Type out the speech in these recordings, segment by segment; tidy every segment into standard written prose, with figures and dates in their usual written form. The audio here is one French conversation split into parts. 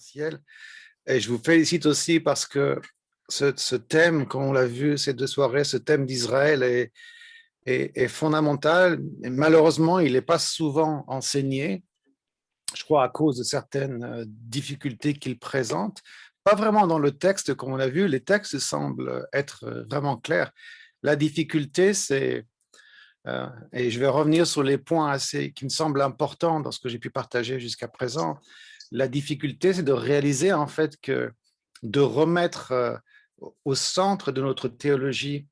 essentiel. Et je vous félicite aussi parce que ce thème, comme on l'a vu ces 2 soirées, ce thème d'Israël est fondamental. Et malheureusement, il n'est pas souvent enseigné, je crois à cause de certaines difficultés qu'il présente. Pas vraiment dans le texte, comme on a vu, les textes semblent être vraiment clairs. La difficulté, c'est, et je vais revenir sur les points qui me semblent importants dans ce que j'ai pu partager jusqu'à présent. La difficulté, c'est de réaliser en fait que de remettre au centre de notre théologie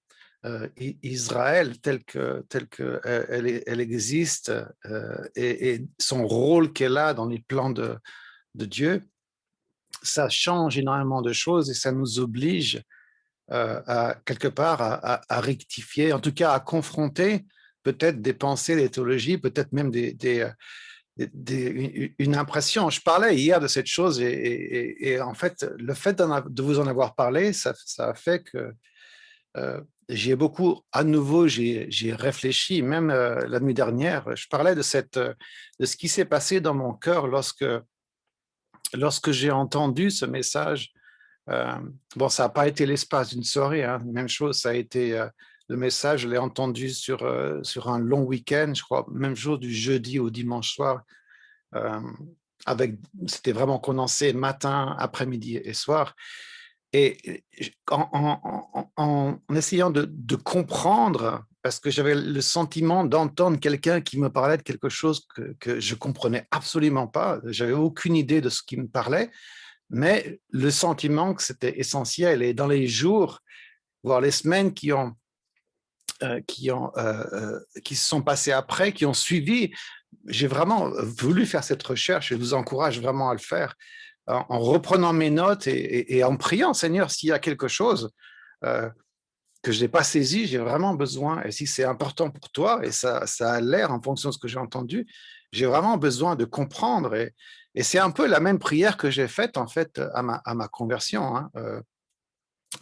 Israël elle existe et son rôle qu'elle a dans les plans de Dieu, ça change énormément de choses et ça nous oblige quelque part à rectifier, en tout cas à confronter peut-être des pensées, des théologies, peut-être même une impression. Je parlais hier de cette chose et en fait, le fait de vous en avoir parlé, ça a fait que j'ai beaucoup, à nouveau, j'ai réfléchi, même la nuit dernière, je parlais de ce qui s'est passé dans mon cœur lorsque j'ai entendu ce message. Bon, ça n'a pas été l'espace d'une soirée, hein. Même chose, ça a été le message, je l'ai entendu sur un long week-end, je crois, même jour du jeudi au dimanche soir. Euh, C'était vraiment condensé matin, après-midi et soir. Et en essayant de comprendre, parce que j'avais le sentiment d'entendre quelqu'un qui me parlait de quelque chose que je comprenais absolument pas, j'avais aucune idée de ce qu'il me parlait, mais le sentiment que c'était essentiel. Et dans les jours, voire les semaines qui se sont passées après, qui ont suivi, j'ai vraiment voulu faire cette recherche et je vous encourage vraiment à le faire en reprenant mes notes et en priant, Seigneur, s'il y a quelque chose euh, que je n'ai pas saisi, j'ai vraiment besoin, et si c'est important pour toi, et ça a l'air en fonction de ce que j'ai entendu, j'ai vraiment besoin de comprendre. Et c'est un peu la même prière que j'ai faite en fait à ma conversion, hein,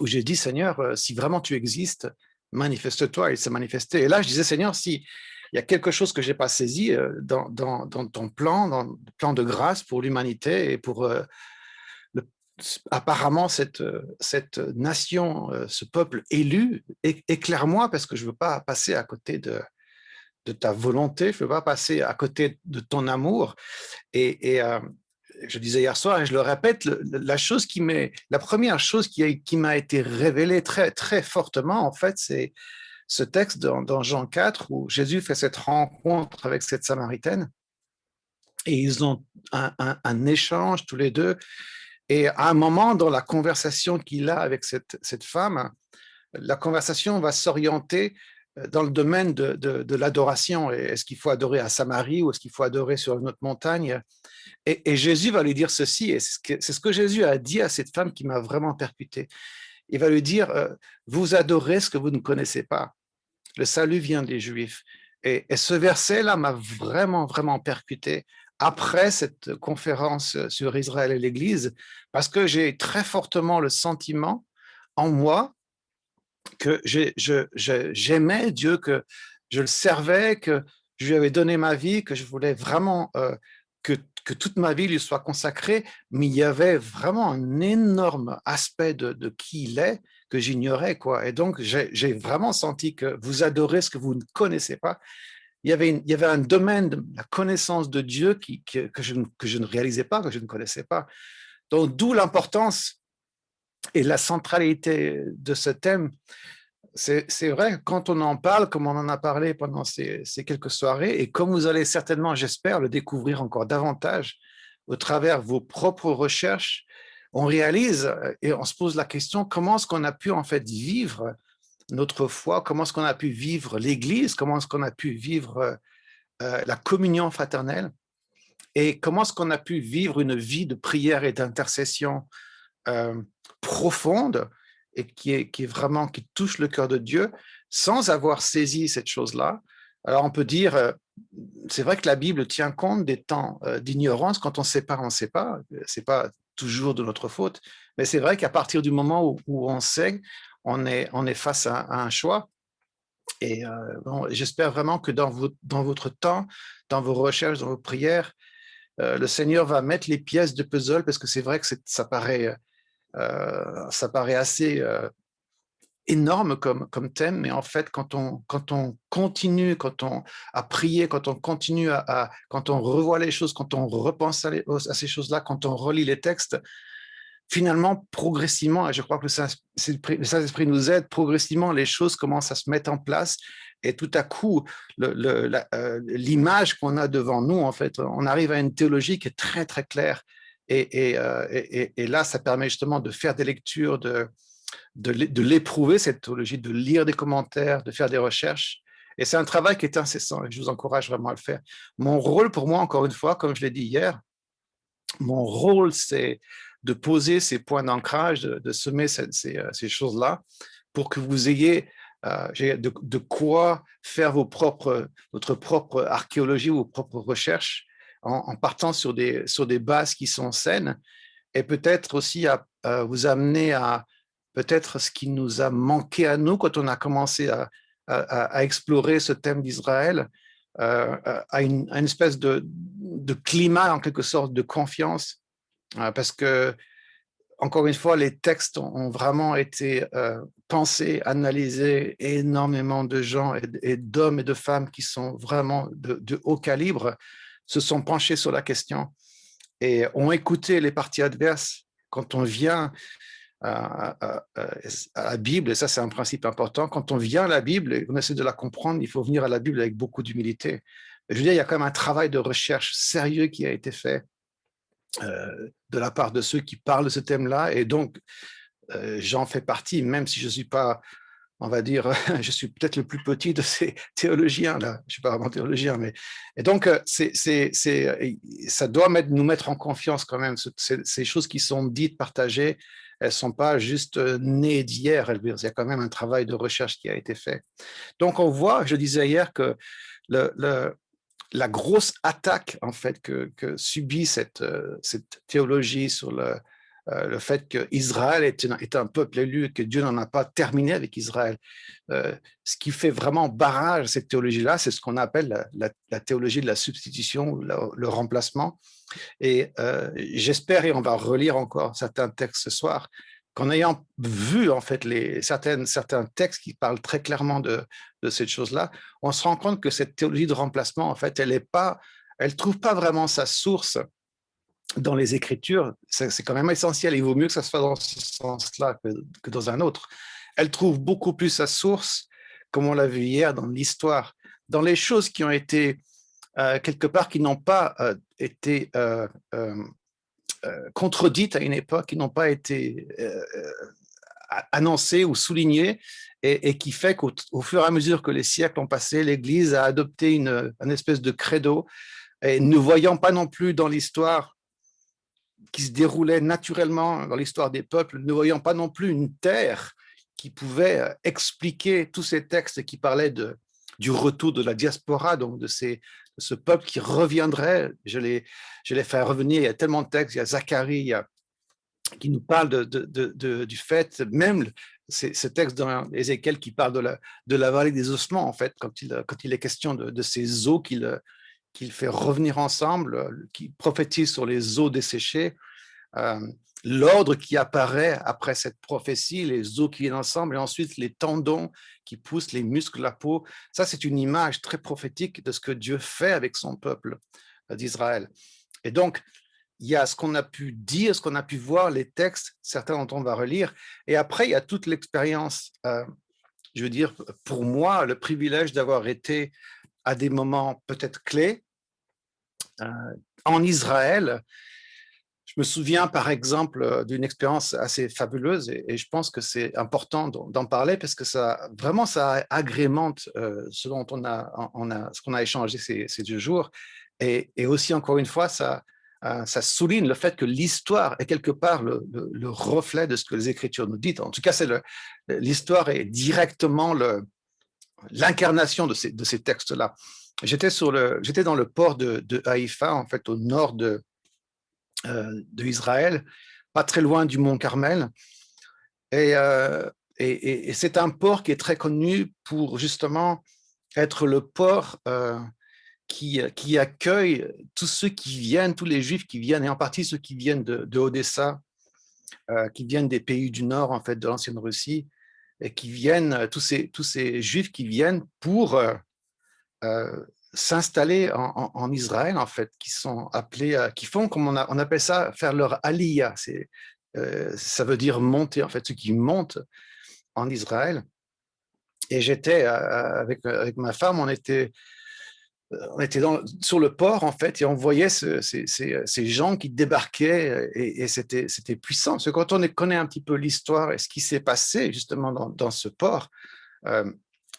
où j'ai dit, Seigneur, si vraiment tu existes, manifeste-toi, et il s'est manifesté. Et là, je disais, Seigneur, si il y a quelque chose que je n'ai pas saisi dans ton plan, dans le plan de grâce pour l'humanité et pour le, apparemment cette nation, ce peuple élu, éclaire-moi parce que je ne veux pas passer à côté de ta volonté, je ne veux pas passer à côté de ton amour. Et je disais hier soir, et je le répète, la première chose qui m'a été révélée très, très fortement, en fait, c'est ce texte dans Jean 4 où Jésus fait cette rencontre avec cette Samaritaine et ils ont un échange tous les deux. Et à un moment dans la conversation qu'il a avec cette femme, la conversation va s'orienter dans le domaine de l'adoration. Est-ce qu'il faut adorer à Samarie ou est-ce qu'il faut adorer sur une autre montagne? Et Jésus va lui dire ceci, et c'est ce que Jésus a dit à cette femme qui m'a vraiment percuté. Il va lui dire, vous adorez ce que vous ne connaissez pas. Le salut vient des Juifs. Et ce verset-là m'a vraiment, vraiment percuté après cette conférence sur Israël et l'Église, parce que j'ai très fortement le sentiment en moi que j'aimais Dieu, que je le servais, que je lui avais donné ma vie, que je voulais vraiment que toute ma vie lui soit consacrée, mais il y avait vraiment un énorme aspect de qui il est que j'ignorais, quoi. Et donc, j'ai vraiment senti que vous adorez ce que vous ne connaissez pas. Il y avait un domaine de la connaissance de Dieu que je ne réalisais pas, que je ne connaissais pas. Donc, d'où l'importance et la centralité de ce thème. C'est vrai, quand on en parle, comme on en a parlé pendant ces quelques soirées, et comme vous allez certainement, j'espère, le découvrir encore davantage au travers de vos propres recherches, on réalise et on se pose la question, comment est-ce qu'on a pu en fait vivre notre foi, comment est-ce qu'on a pu vivre l'Église, comment est-ce qu'on a pu vivre la communion fraternelle, et comment est-ce qu'on a pu vivre une vie de prière et d'intercession euh, profonde et qui est vraiment, qui touche le cœur de Dieu sans avoir saisi cette chose-là. Alors on peut dire, c'est vrai que la Bible tient compte des temps d'ignorance. Quand on ne sait pas, on ne sait pas. C'est pas toujours de notre faute. Mais c'est vrai qu'à partir du moment où on sait, on est face à un choix. Et bon, j'espère vraiment que dans votre temps, dans vos recherches, dans vos prières, le Seigneur va mettre les pièces de puzzle, parce que c'est vrai que ça paraît assez énorme comme thème, mais en fait, quand on continue, à prier, quand on continue quand on revoit les choses, quand on repense à ces choses-là, quand on relit les textes, finalement, progressivement, et je crois que le Saint-Esprit nous aide, progressivement, les choses commencent à se mettre en place, et tout à coup, l'image qu'on a devant nous, en fait, on arrive à une théologie qui est très, très claire, et là, ça permet justement de faire des lectures, de l'éprouver, cette théologie, de lire des commentaires, de faire des recherches. Et c'est un travail qui est incessant et je vous encourage vraiment à le faire. Mon rôle pour moi, encore une fois, comme je l'ai dit hier, mon rôle, c'est de poser ces points d'ancrage, de semer ces choses-là pour que vous ayez de quoi faire votre propre archéologie, vos propres recherches en partant sur des bases qui sont saines et peut-être aussi à vous amener à peut-être ce qui nous a manqué à nous quand on a commencé à explorer ce thème d'Israël, à une espèce de climat en quelque sorte de confiance, parce que encore une fois, les textes ont vraiment été pensés, analysés, énormément de gens et d'hommes et de femmes qui sont vraiment de haut calibre se sont penchés sur la question et ont écouté les parties adverses. Quand on vient à la Bible, et ça c'est un principe important, quand on vient à la Bible et on essaie de la comprendre, il faut venir à la Bible avec beaucoup d'humilité. Je veux dire, il y a quand même un travail de recherche sérieux qui a été fait de la part de ceux qui parlent de ce thème-là, et donc j'en fais partie, même si je ne suis pas, on va dire, je suis peut-être le plus petit de ces théologiens, là. Je ne suis pas vraiment théologien, mais... Et donc, ça doit nous mettre en confiance quand même. Ces choses qui sont dites, partagées, elles ne sont pas juste nées d'hier. Il y a quand même un travail de recherche qui a été fait. Donc, on voit, je disais hier, que la grosse attaque, en fait, que subit cette théologie sur le fait qu'Israël est un peuple élu et que Dieu n'en a pas terminé avec Israël. Ce qui fait vraiment barrage cette théologie-là, c'est ce qu'on appelle la théologie de la substitution, le remplacement. Et j'espère, et on va relire encore certains textes ce soir, qu'en ayant vu en fait certains textes qui parlent très clairement de cette chose-là, on se rend compte que cette théologie de remplacement, en fait, elle trouve pas vraiment sa source dans les Écritures. C'est quand même essentiel. Il vaut mieux que ça se fasse dans ce sens-là que dans un autre. Elle trouve beaucoup plus sa source, comme on l'a vu hier, dans l'histoire, dans les choses qui ont été quelque part, qui n'ont pas été contredites à une époque, qui n'ont pas été annoncées ou soulignées, et qui fait qu'au fur et à mesure que les siècles ont passé, l'Église a adopté une espèce de credo, et ne voyant pas non plus dans l'histoire qui se déroulait naturellement dans l'histoire des peuples, ne voyant pas non plus une terre qui pouvait expliquer tous ces textes qui parlaient du retour de la diaspora, donc de ce peuple qui reviendrait. Je l'ai fait revenir, il y a tellement de textes, il y a Zacharie qui nous parle du fait, même ce texte dans Ézéchiel qui parle de la vallée des ossements, en fait, quand il est question de ces eaux qu'il fait revenir ensemble, qui prophétise sur les eaux desséchées, l'ordre qui apparaît après cette prophétie, les os qui viennent ensemble, et ensuite les tendons qui poussent, les muscles, la peau. Ça, c'est une image très prophétique de ce que Dieu fait avec son peuple d'Israël. Et donc, il y a ce qu'on a pu dire, ce qu'on a pu voir, les textes, certains dont on va relire, et après, il y a toute l'expérience. Je veux dire, pour moi, le privilège d'avoir été à des moments peut-être clés en Israël. Je me souviens, par exemple, d'une expérience assez fabuleuse, et je pense que c'est important d'en parler parce que ça agrémente ce dont ce qu'on a échangé ces 2 jours, et aussi, encore une fois, ça souligne le fait que l'histoire est quelque part le reflet de ce que les Écritures nous disent. En tout cas, l'histoire est directement l'incarnation de ces textes-là. J'étais dans le port de Haïfa, en fait, au nord de Israël, pas très loin du mont Carmel. Et c'est un port qui est très connu pour justement être le port qui accueille tous ceux qui viennent, tous les Juifs qui viennent, et en partie ceux qui viennent de Odessa, qui viennent des pays du Nord, en fait, de l'ancienne Russie, et qui viennent, tous ces Juifs qui viennent pour s'installer en Israël, en fait, qui sont appelés, qui font, comme on appelle ça, faire leur aliyah. Ça veut dire monter, en fait, ceux qui montent en Israël. Et j'étais avec ma femme, on était sur le port, en fait, et on voyait ces gens qui débarquaient, et c'était puissant. Parce que quand on connaît un petit peu l'histoire et ce qui s'est passé justement dans ce port,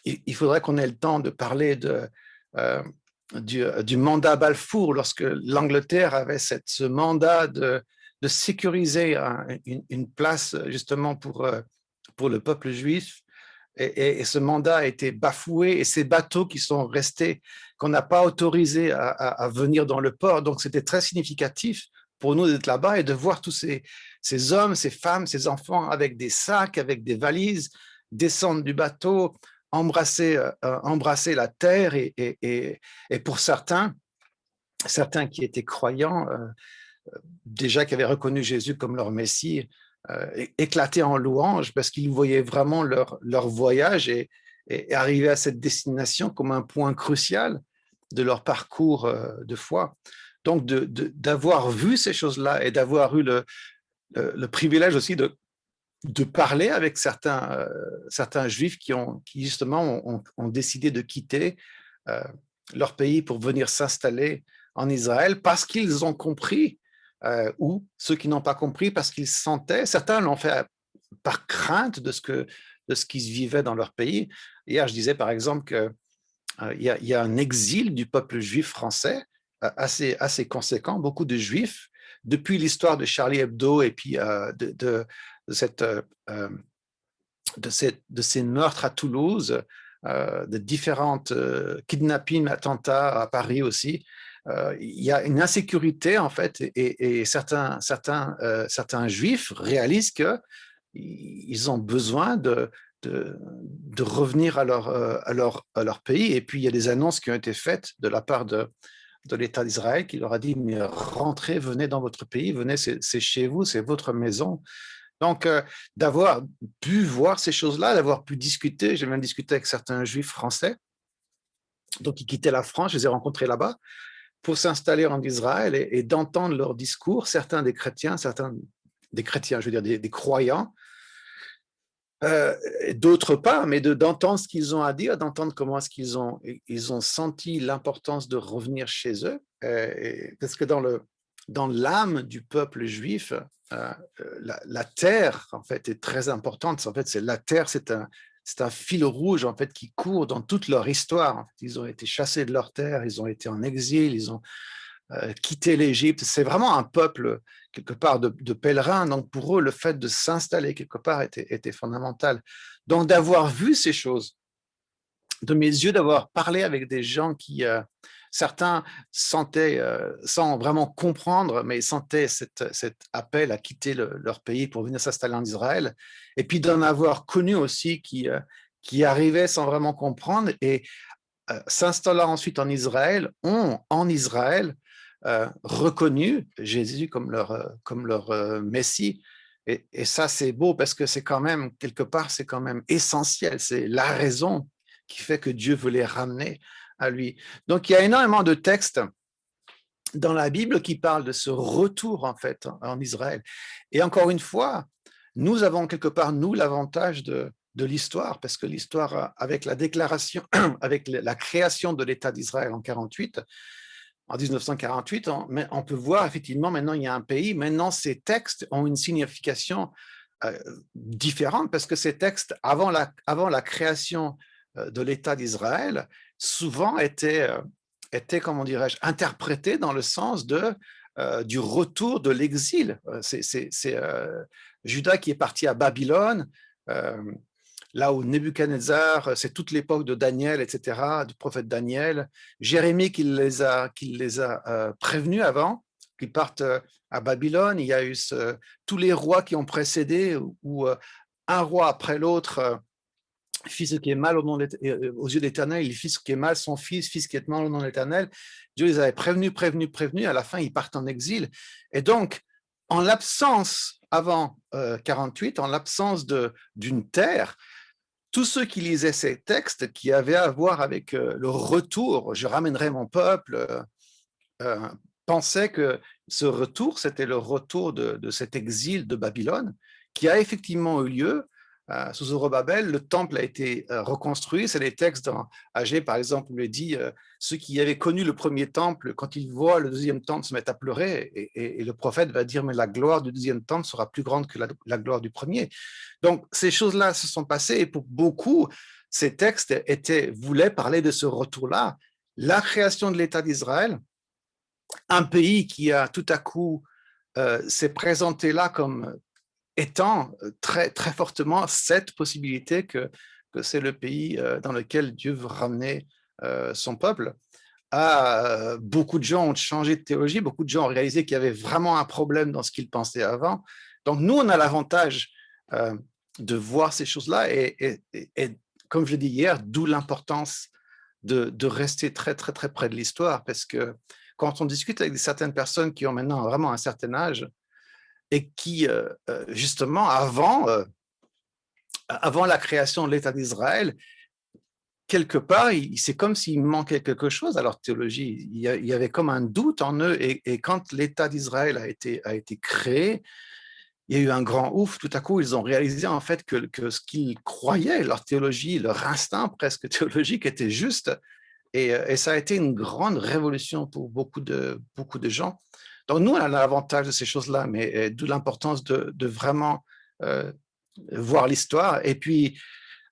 il faudrait qu'on ait le temps de parler euh, du mandat Balfour, lorsque l'Angleterre avait ce mandat de sécuriser une place justement pour le peuple juif. Et ce mandat a été bafoué, et ces bateaux qui sont restés, qu'on n'a pas autorisés à venir dans le port. Donc, c'était très significatif pour nous d'être là-bas et de voir tous ces hommes, ces femmes, ces enfants avec des sacs, avec des valises, descendre du bateau, embrasser la terre. Et pour certains qui étaient croyants, déjà qui avaient reconnu Jésus comme leur Messie, éclater en louange parce qu'ils voyaient vraiment leur voyage et arriver à cette destination comme un point crucial de leur parcours de foi. Donc, d'avoir vu ces choses-là et d'avoir eu le privilège aussi de parler avec certains Juifs qui justement ont décidé de quitter leur pays pour venir s'installer en Israël parce qu'ils ont compris, ou ceux qui n'ont pas compris parce qu'ils sentaient, certains l'ont fait par crainte de ce qui se vivait dans leur pays. Hier, je disais par exemple qu'il y a un exil du peuple juif français assez conséquent, beaucoup de Juifs, depuis l'histoire de Charlie Hebdo et puis de ces meurtres à Toulouse, de différentes kidnappings, attentats à Paris aussi. Il y a une insécurité en fait, et certains Juifs réalisent qu'ils ont besoin de revenir à leur pays. Et puis il y a des annonces qui ont été faites de la part de l'État d'Israël qui leur a dit, mais rentrez, venez dans votre pays, venez, c'est chez vous, c'est votre maison. Donc, d'avoir pu voir ces choses-là, d'avoir pu discuter, j'ai même discuté avec certains Juifs français, donc qui quittaient la France, je les ai rencontrés là-bas, pour s'installer en Israël et d'entendre leurs discours, certains des chrétiens, je veux dire des croyants, d'autres pas, mais d'entendre ce qu'ils ont à dire, d'entendre comment est-ce qu'ils ont senti l'importance de revenir chez eux, parce que dans l'âme du peuple juif, la terre en fait est très importante. En fait, la terre, c'est un fil rouge en fait qui court dans toute leur histoire. En fait, ils ont été chassés de leur terre, ils ont été en exil, ils ont quitté l'Égypte. C'est vraiment un peuple quelque part de pèlerins. Donc pour eux, le fait de s'installer quelque part était fondamental. Donc d'avoir vu ces choses de mes yeux, d'avoir parlé avec des gens qui certains sentaient, sans vraiment comprendre, mais sentaient cet appel à quitter leur pays pour venir s'installer en Israël, et puis d'en avoir connu aussi qui arrivaient sans vraiment comprendre et s'installant ensuite en Israël, ont en Israël reconnu Jésus comme leur Messie. Et ça, c'est beau parce que c'est quand même, quelque part, c'est quand même essentiel. C'est la raison qui fait que Dieu veut les ramener à lui. Donc, il y a énormément de textes dans la Bible qui parlent de ce retour, en fait, en Israël. Et encore une fois, nous avons quelque part, nous, l'avantage de l'histoire, parce que l'histoire, avec la déclaration, avec la création de l'État d'Israël en 1948, on peut voir effectivement, maintenant, il y a un pays. Maintenant, ces textes ont une signification différente, parce que ces textes, avant la création de l'État d'Israël, souvent étaient, comment dirais-je, interprétés dans le sens du retour de l'exil. C'est Juda qui est parti à Babylone, là où Nebuchadnezzar, c'est toute l'époque de Daniel, etc., du prophète Daniel, Jérémie qui les a prévenus avant qu'ils partent à Babylone. Il y a eu tous les rois qui ont précédé, où un roi après l'autre fit ce qui est mal aux yeux de l'Éternel, il fit ce qui est mal, son fils fit ce qui est mal au nom de l'Éternel. Dieu les avait prévenus, à la fin ils partent en exil. Et donc, en l'absence, avant 48, en l'absence d'une terre, tous ceux qui lisaient ces textes, qui avaient à voir avec le retour, je ramènerai mon peuple, pensaient que ce retour, c'était le retour de cet exil de Babylone, qui a effectivement eu lieu sous Zorobabel. Le temple a été reconstruit. C'est les textes dans Agé, par exemple, où il dit ceux qui avaient connu le premier temple, quand ils voient le deuxième temple, se mettent à pleurer. Et le prophète va dire mais la gloire du deuxième temple sera plus grande que la gloire du premier. Donc, ces choses-là se sont passées. Et pour beaucoup, ces textes voulaient parler de ce retour-là. La création de l'État d'Israël, un pays qui a tout à coup s'est présenté là comme étant très, très fortement cette possibilité que c'est le pays dans lequel Dieu veut ramener son peuple. Beaucoup de gens ont changé de théologie, beaucoup de gens ont réalisé qu'il y avait vraiment un problème dans ce qu'ils pensaient avant. Donc nous, on a l'avantage de voir ces choses-là et comme je l'ai dit hier, d'où l'importance de rester très, très, très près de l'histoire, parce que quand on discute avec certaines personnes qui ont maintenant vraiment un certain âge et qui, justement, avant la création de l'État d'Israël, quelque part, c'est comme s'il manquait quelque chose à leur théologie. Il y avait comme un doute en eux, et quand l'État d'Israël a été créé, il y a eu un grand ouf. Tout à coup, ils ont réalisé en fait que ce qu'ils croyaient, leur théologie, leur instinct presque théologique était juste. Et ça a été une grande révolution pour beaucoup de gens. Donc, nous, on a l'avantage de ces choses-là, mais d'où l'importance de vraiment voir l'histoire et puis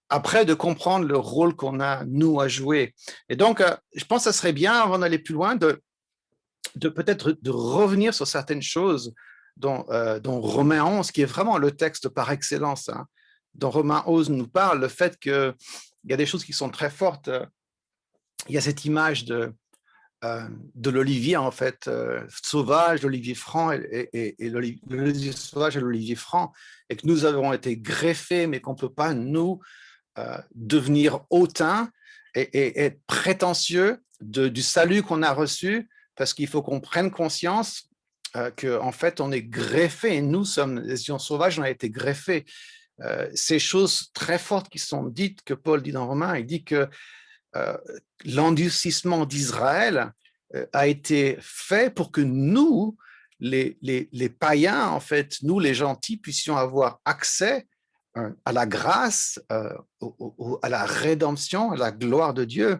après de comprendre le rôle qu'on a, nous, à jouer. Et donc, je pense que ça serait bien, avant d'aller plus loin, de peut-être de revenir sur certaines choses dont Romains 11, qui est vraiment le texte par excellence, hein, dont Romains 11 nous parle, le fait qu'il y a des choses qui sont très fortes. Il y a cette image de l'olivier, en fait, sauvage, l'olivier franc, et l'olivier sauvage et l'olivier franc, et que nous avons été greffés, mais qu'on ne peut pas, nous, devenir hautain et être prétentieux du salut qu'on a reçu, parce qu'il faut qu'on prenne conscience qu'en fait, on est greffé, et nous sommes des lions sauvages, on a été greffés. Ces choses très fortes qui sont dites, que Paul dit dans Romains, il dit que l'endurcissement d'Israël a été fait pour que nous, les païens, en fait, nous les gentils, puissions avoir accès à la grâce, à la rédemption, à la gloire de Dieu.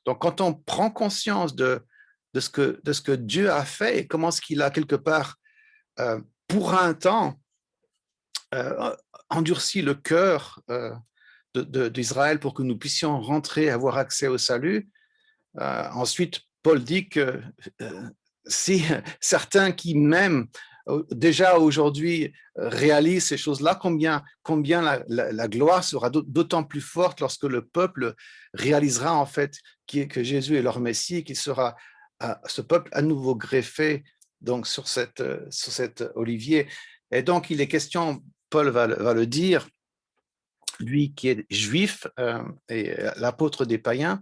Donc, quand on prend conscience de ce que Dieu a fait et comment est-ce qu'il a quelque part, pour un temps, endurci le cœur d'Israël pour que nous puissions rentrer, avoir accès au salut. Ensuite, Paul dit que si certains qui même déjà aujourd'hui réalisent ces choses-là, combien la gloire sera d'autant plus forte lorsque le peuple réalisera en fait que Jésus est leur Messie, qu'il sera ce peuple à nouveau greffé donc sur cet olivier. Et donc il est question, Paul va le dire, lui qui est juif et l'apôtre des païens,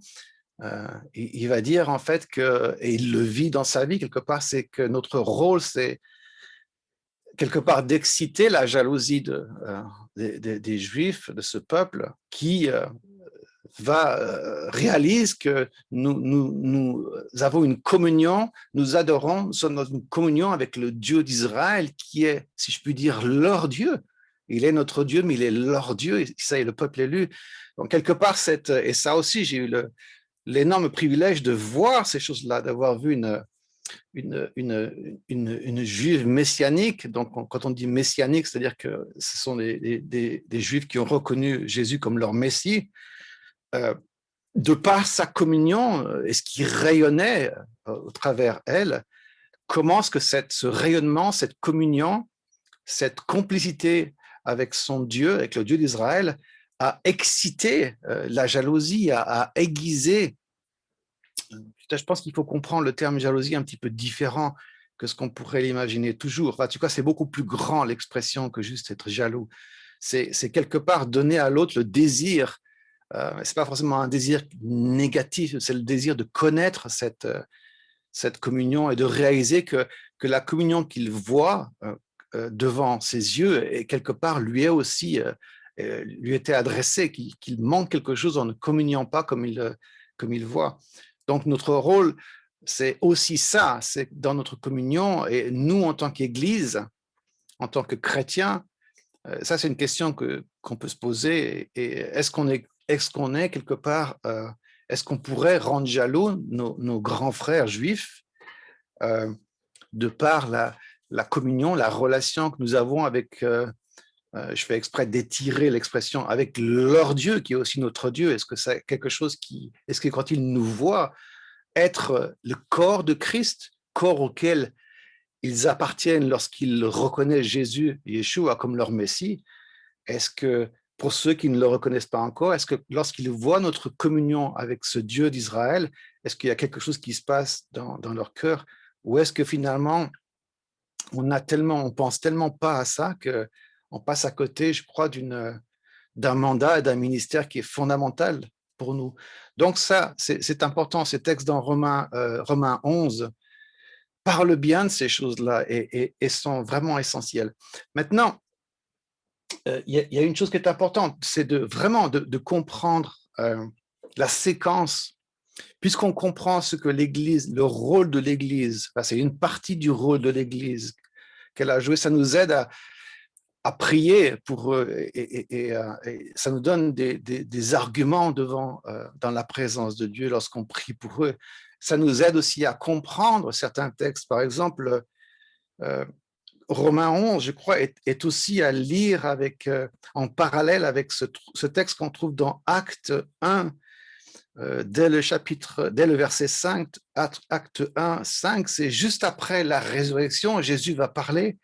il va dire en fait que, et il le vit dans sa vie quelque part, c'est que notre rôle, c'est quelque part d'exciter la jalousie des Juifs, de ce peuple, qui réalise que nous avons une communion, nous adorons, nous sommes dans une communion avec le Dieu d'Israël, qui est, si je puis dire, leur Dieu. Il est notre Dieu, mais il est leur Dieu, et ça est le peuple élu. Donc, quelque part, et ça aussi, j'ai eu l'énorme privilège de voir ces choses-là, d'avoir vu une juive messianique. Donc, quand on dit messianique, c'est-à-dire que ce sont des juifs qui ont reconnu Jésus comme leur Messie, de par sa communion et ce qui rayonnait au travers elle, comment est-ce que ce rayonnement, cette communion, cette complicité avec son Dieu, avec le Dieu d'Israël, a excité la jalousie, a aiguisé. Je pense qu'il faut comprendre le terme jalousie un petit peu différent que ce qu'on pourrait l'imaginer toujours. En tout cas, c'est beaucoup plus grand l'expression que juste être jaloux. c'est quelque part donner à l'autre le désir. C'est pas forcément un désir négatif, c'est le désir de connaître cette communion et de réaliser que la communion qu'il voit devant ses yeux et quelque part lui est aussi lui était adressée, qu'il manque quelque chose en ne communiant pas comme il voit. Donc notre rôle, c'est aussi ça, c'est dans notre communion, et nous en tant qu'Église, en tant que chrétiens, ça c'est une question qu'on peut se poser, et est-ce qu'on est quelque part, est-ce qu'on pourrait rendre jaloux nos grands frères juifs de par la communion, la relation que nous avons avec, je fais exprès d'étirer l'expression, avec leur Dieu qui est aussi notre Dieu. Est-ce que c'est quelque chose est-ce que quand ils nous voient être le corps de Christ, corps auquel ils appartiennent lorsqu'ils reconnaissent Jésus, Yeshua, comme leur Messie, est-ce que pour ceux qui ne le reconnaissent pas encore, est-ce que lorsqu'ils voient notre communion avec ce Dieu d'Israël, est-ce qu'il y a quelque chose qui se passe dans leur cœur, ou est-ce que finalement on pense tellement pas à ça qu'on passe à côté, je crois, d'un mandat et d'un ministère qui est fondamental pour nous. Donc ça, c'est important. Ces textes dans Romains 11 parlent bien de ces choses-là et sont vraiment essentiels. Maintenant, il y a une chose qui est importante, c'est vraiment de comprendre la séquence. Puisqu'on comprend ce que l'Église, le rôle de l'Église, c'est une partie du rôle de l'Église qu'elle a joué, ça nous aide à prier pour eux et ça nous donne des arguments dans la présence de Dieu lorsqu'on prie pour eux. Ça nous aide aussi à comprendre certains textes. Par exemple, Romains 11, je crois, est aussi à lire en parallèle avec ce texte qu'on trouve dans Acte 1, dès le verset 5, Acte 1, 5, c'est juste après la résurrection, Jésus va parler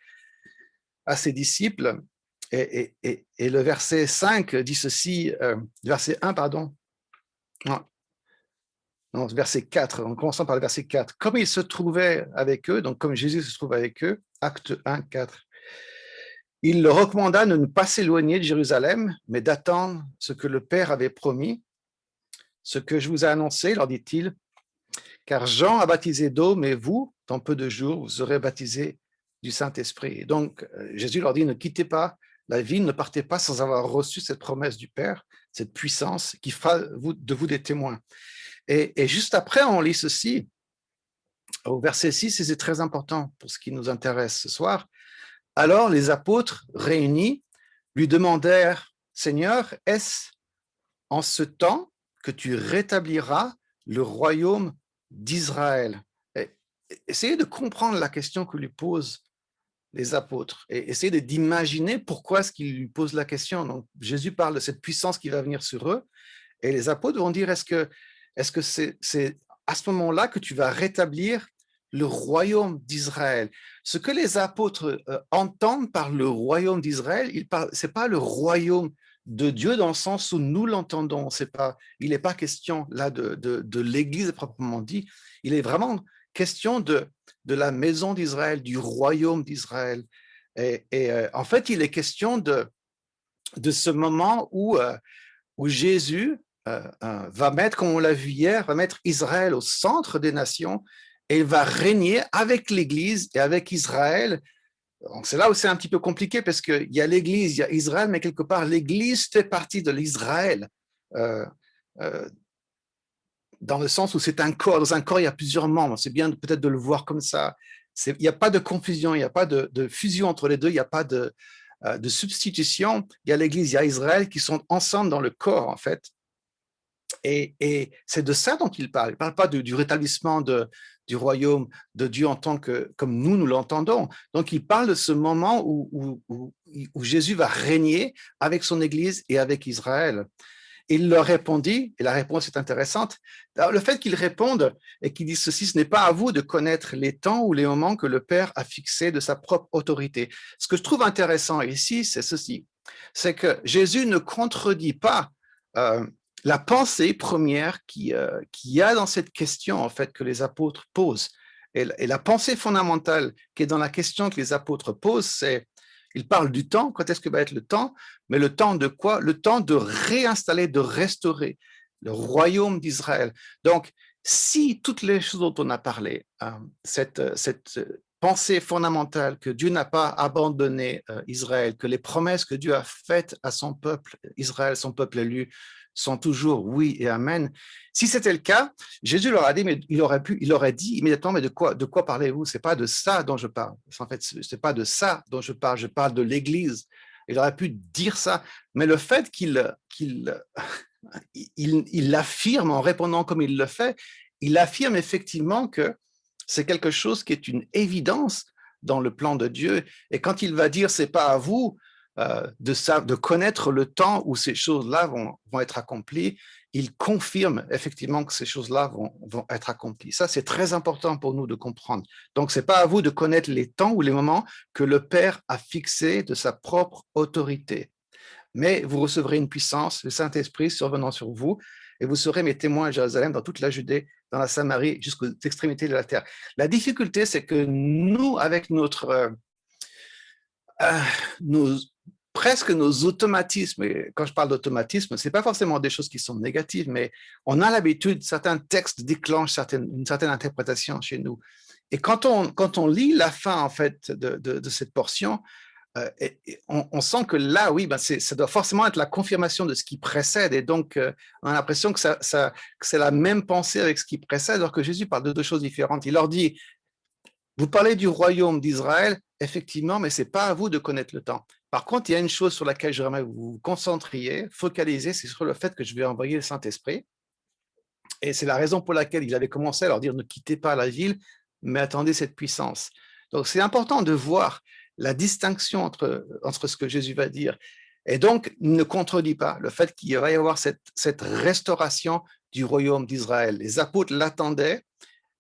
à ses disciples, et le verset 5 dit ceci, verset 1, pardon, non, verset 4, en commençant par le verset 4, comme il se trouvait avec eux, donc comme Jésus se trouve avec eux, Acte 1, 4, il leur recommanda de ne pas s'éloigner de Jérusalem, mais d'attendre ce que le Père avait promis. Ce que je vous ai annoncé, leur dit-il, car Jean a baptisé d'eau, mais vous, dans peu de jours, vous serez baptisés du Saint-Esprit. Et donc, Jésus leur dit, ne quittez pas la ville, ne partez pas sans avoir reçu cette promesse du Père, cette puissance qui fera de vous des témoins. Et juste après, on lit ceci, au verset 6, et c'est très important pour ce qui nous intéresse ce soir. Alors, les apôtres réunis lui demandèrent, Seigneur, est-ce en ce temps que tu rétabliras le royaume d'Israël? Essayez de comprendre la question que lui posent les apôtres et essayez d'imaginer pourquoi est-ce qu'ils lui posent la question. Donc, Jésus parle de cette puissance qui va venir sur eux et les apôtres vont dire, est-ce que c'est à ce moment-là que tu vas rétablir le royaume d'Israël? Ce que les apôtres entendent par le royaume d'Israël, ce n'est pas le royaume de Dieu dans le sens où nous l'entendons. Il n'est pas question là de l'Église proprement dit. Il est vraiment question de la maison d'Israël, du royaume d'Israël. Et en fait, il est question de ce moment où Jésus va mettre, comme on l'a vu hier, va mettre Israël au centre des nations et il va régner avec l'Église et avec Israël. C'est là où c'est un petit peu compliqué parce qu'il y a l'Église, il y a Israël, mais quelque part, l'Église fait partie de l'Israël. Dans le sens où c'est un corps. Dans un corps, il y a plusieurs membres. C'est bien peut-être de le voir comme ça. Il n'y a pas de confusion, il n'y a pas de fusion entre les deux, il n'y a pas de substitution. Il y a l'Église, il y a Israël qui sont ensemble dans le corps, en fait. Et c'est de ça dont il parle. Il ne parle pas du rétablissement du royaume de Dieu en tant que, comme nous l'entendons. Donc, il parle de ce moment où Jésus va régner avec son Église et avec Israël. Il leur répondit, et la réponse est intéressante, alors, le fait qu'ils répondent et qu'ils disent ceci, ce n'est pas à vous de connaître les temps ou les moments que le Père a fixés de sa propre autorité. Ce que je trouve intéressant ici, c'est ceci, c'est que Jésus ne contredit pas la pensée première qu'il y a dans cette question en fait que les apôtres posent. Et la pensée fondamentale qui est dans la question que les apôtres posent, c'est Il parle du temps, quand est-ce que va être le temps, mais le temps de quoi? Le temps de réinstaller, de restaurer le royaume d'Israël. Donc, si toutes les choses dont on a parlé, cette pensée fondamentale que Dieu n'a pas abandonné Israël, que les promesses que Dieu a faites à son peuple, Israël, son peuple élu, sont toujours oui et amen. Si c'était le cas, Jésus leur a dit, mais il aurait dit immédiatement, mais de quoi parlez-vous? C'est pas de ça dont je parle. En fait, c'est pas de ça dont je parle de l'Église. Il aurait pu dire ça, mais le fait qu'il affirme en répondant comme il le fait, il affirme effectivement que c'est quelque chose qui est une évidence dans le plan de Dieu. Et quand il va dire, c'est pas à vous de connaître le temps où ces choses-là vont être accomplies, il confirme effectivement que ces choses-là vont être accomplies. Ça, c'est très important pour nous de comprendre. Donc, c'est pas à vous de connaître les temps ou les moments que le Père a fixés de sa propre autorité. Mais vous recevrez une puissance, le Saint-Esprit survenant sur vous, et vous serez mes témoins à Jérusalem, dans toute la Judée, dans la Samarie, jusqu'aux extrémités de la terre. La difficulté, c'est que nous, avec presque nos automatismes, et quand je parle d'automatisme, ce n'est pas forcément des choses qui sont négatives, mais on a l'habitude, certains textes déclenchent une certaine interprétation chez nous. Et quand on lit la fin, en fait, de cette portion, on sent que là, oui, ça doit forcément être la confirmation de ce qui précède. Et donc, on a l'impression que c'est la même pensée avec ce qui précède, alors que Jésus parle de deux choses différentes. Il leur dit, vous parlez du royaume d'Israël, effectivement, mais ce n'est pas à vous de connaître le temps. Par contre, il y a une chose sur laquelle j'aimerais que vous vous concentriez, focaliser, c'est sur le fait que je vais envoyer le Saint-Esprit. Et c'est la raison pour laquelle il avait commencé à leur dire, ne quittez pas la ville, mais attendez cette puissance. Donc, c'est important de voir la distinction entre ce que Jésus va dire. Et donc, il ne contredit pas le fait qu'il va y avoir cette restauration du royaume d'Israël. Les apôtres l'attendaient,